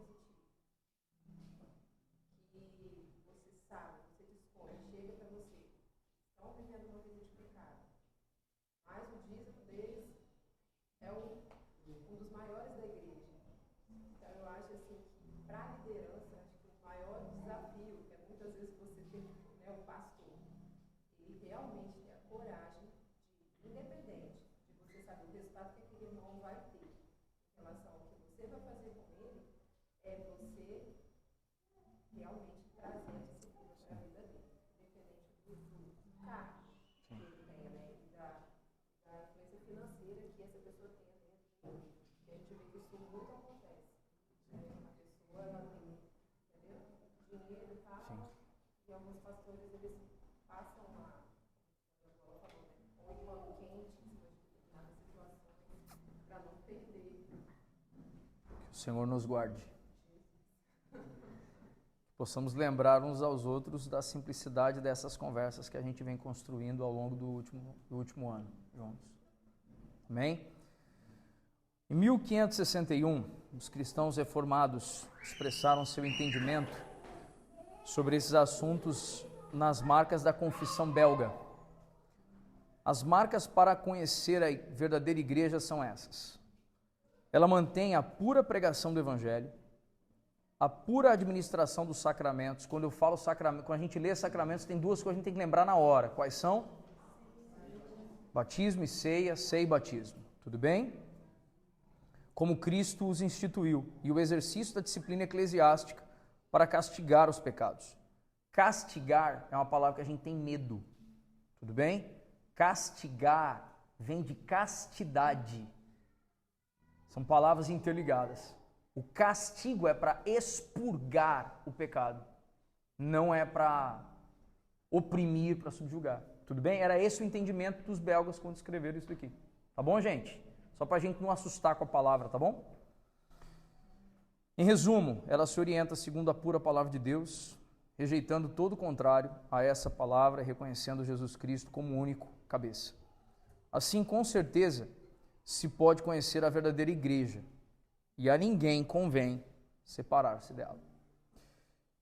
aquisitivo, que você sabe, você dispõe, chega para você, estão vivendo uma vida de pecado, mas o dízimo deles é um dos maiores da igreja. Então eu acho assim que para a liderança, acho que o maior desafio é muitas vezes você ter, né, o pastor, ele realmente ter a coragem de, independente de você saber o resultado que aquele irmão vai ter em relação ao que você vai fazer com ele, é você realmente trazer a disciplina para a vida dele, independente do cargo que ele tenha, né, e da influência financeira que essa pessoa tenha dentro dele. E a gente vê que isso muito acontece. A pessoa, ela tem, entendeu? Dinheiro e tal, e alguns pastores, eles passam a, como ela falou, né, ou em pano quente em cima de determinadas situações, para não perder. Que o Senhor nos guarde. Possamos lembrar uns aos outros da simplicidade dessas conversas que a gente vem construindo ao longo do último ano juntos. Amém? Em 1561, os cristãos reformados expressaram seu entendimento sobre esses assuntos nas marcas da Confissão Belga. As marcas para conhecer a verdadeira igreja são essas. Ela mantém a pura pregação do Evangelho, a pura administração dos sacramentos. Quando eu falo sacramento, quando a gente lê sacramentos, tem duas coisas que a gente tem que lembrar na hora. Quais são? Batismo e ceia, ceia e batismo. Tudo bem? Como Cristo os instituiu, e o exercício da disciplina eclesiástica para castigar os pecados. Castigar é uma palavra que a gente tem medo. Tudo bem? Castigar vem de castidade. São palavras interligadas. O castigo é para expurgar o pecado, não é para oprimir, para subjugar. Tudo bem? Era esse o entendimento dos belgas quando escreveram isso aqui. Tá bom, gente? Só para a gente não assustar com a palavra, tá bom? Em resumo, ela se orienta segundo a pura palavra de Deus, rejeitando todo o contrário a essa palavra e reconhecendo Jesus Cristo como único cabeça. Assim, com certeza, se pode conhecer a verdadeira igreja, e a ninguém convém separar-se dela.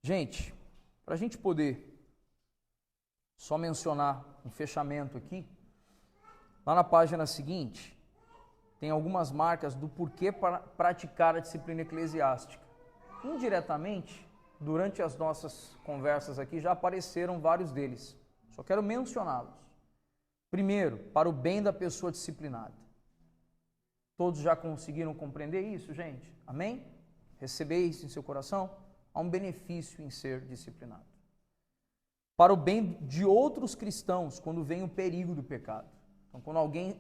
Gente, para a gente poder só mencionar um fechamento aqui, lá na página seguinte, tem algumas marcas do porquê praticar a disciplina eclesiástica. Indiretamente, durante as nossas conversas aqui, já apareceram vários deles. Só quero mencioná-los. Primeiro, para o bem da pessoa disciplinada. Todos já conseguiram compreender isso, gente? Amém? Receber isso em seu coração? Há um benefício em ser disciplinado. Para o bem de outros cristãos, quando vem o perigo do pecado. Então, quando alguém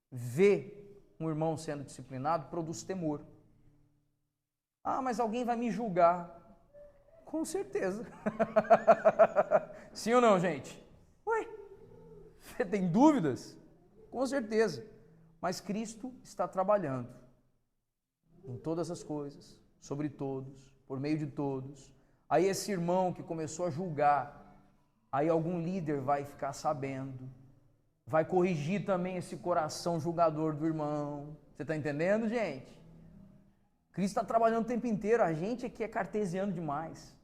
vê um irmão sendo disciplinado, produz temor. Ah, mas alguém vai me julgar. Com certeza. Sim ou não, gente? Ué, você tem dúvidas? Com certeza. Mas Cristo está trabalhando em todas as coisas, sobre todos, por meio de todos. Aí esse irmão que começou a julgar, aí algum líder vai ficar sabendo, vai corrigir também esse coração julgador do irmão. Você está entendendo, gente? Cristo está trabalhando o tempo inteiro, a gente aqui é cartesiano demais.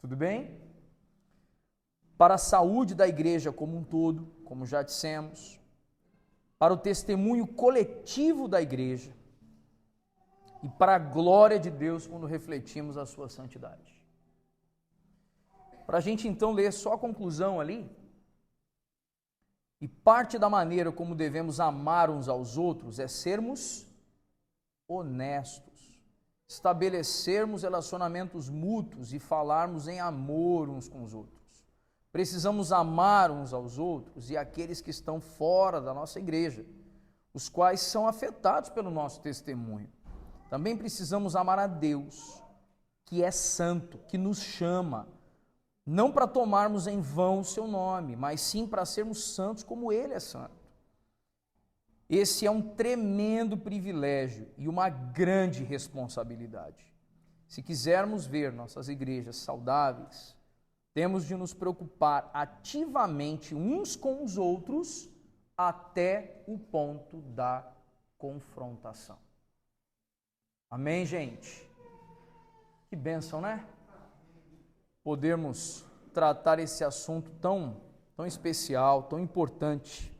Tudo bem? Para a saúde da igreja como um todo, como já dissemos, para o testemunho coletivo da igreja e para a glória de Deus quando refletimos a sua santidade. Para a gente então ler só a conclusão ali, e parte da maneira como devemos amar uns aos outros é sermos honestos, estabelecermos relacionamentos mútuos e falarmos em amor uns com os outros. Precisamos amar uns aos outros e aqueles que estão fora da nossa igreja, os quais são afetados pelo nosso testemunho. Também precisamos amar a Deus, que é santo, que nos chama, não para tomarmos em vão o seu nome, mas sim para sermos santos como Ele é santo. Esse é um tremendo privilégio e uma grande responsabilidade. Se quisermos ver nossas igrejas saudáveis, temos de nos preocupar ativamente uns com os outros até o ponto da confrontação. Amém, gente? Que bênção, né? Podermos tratar esse assunto tão especial, tão importante.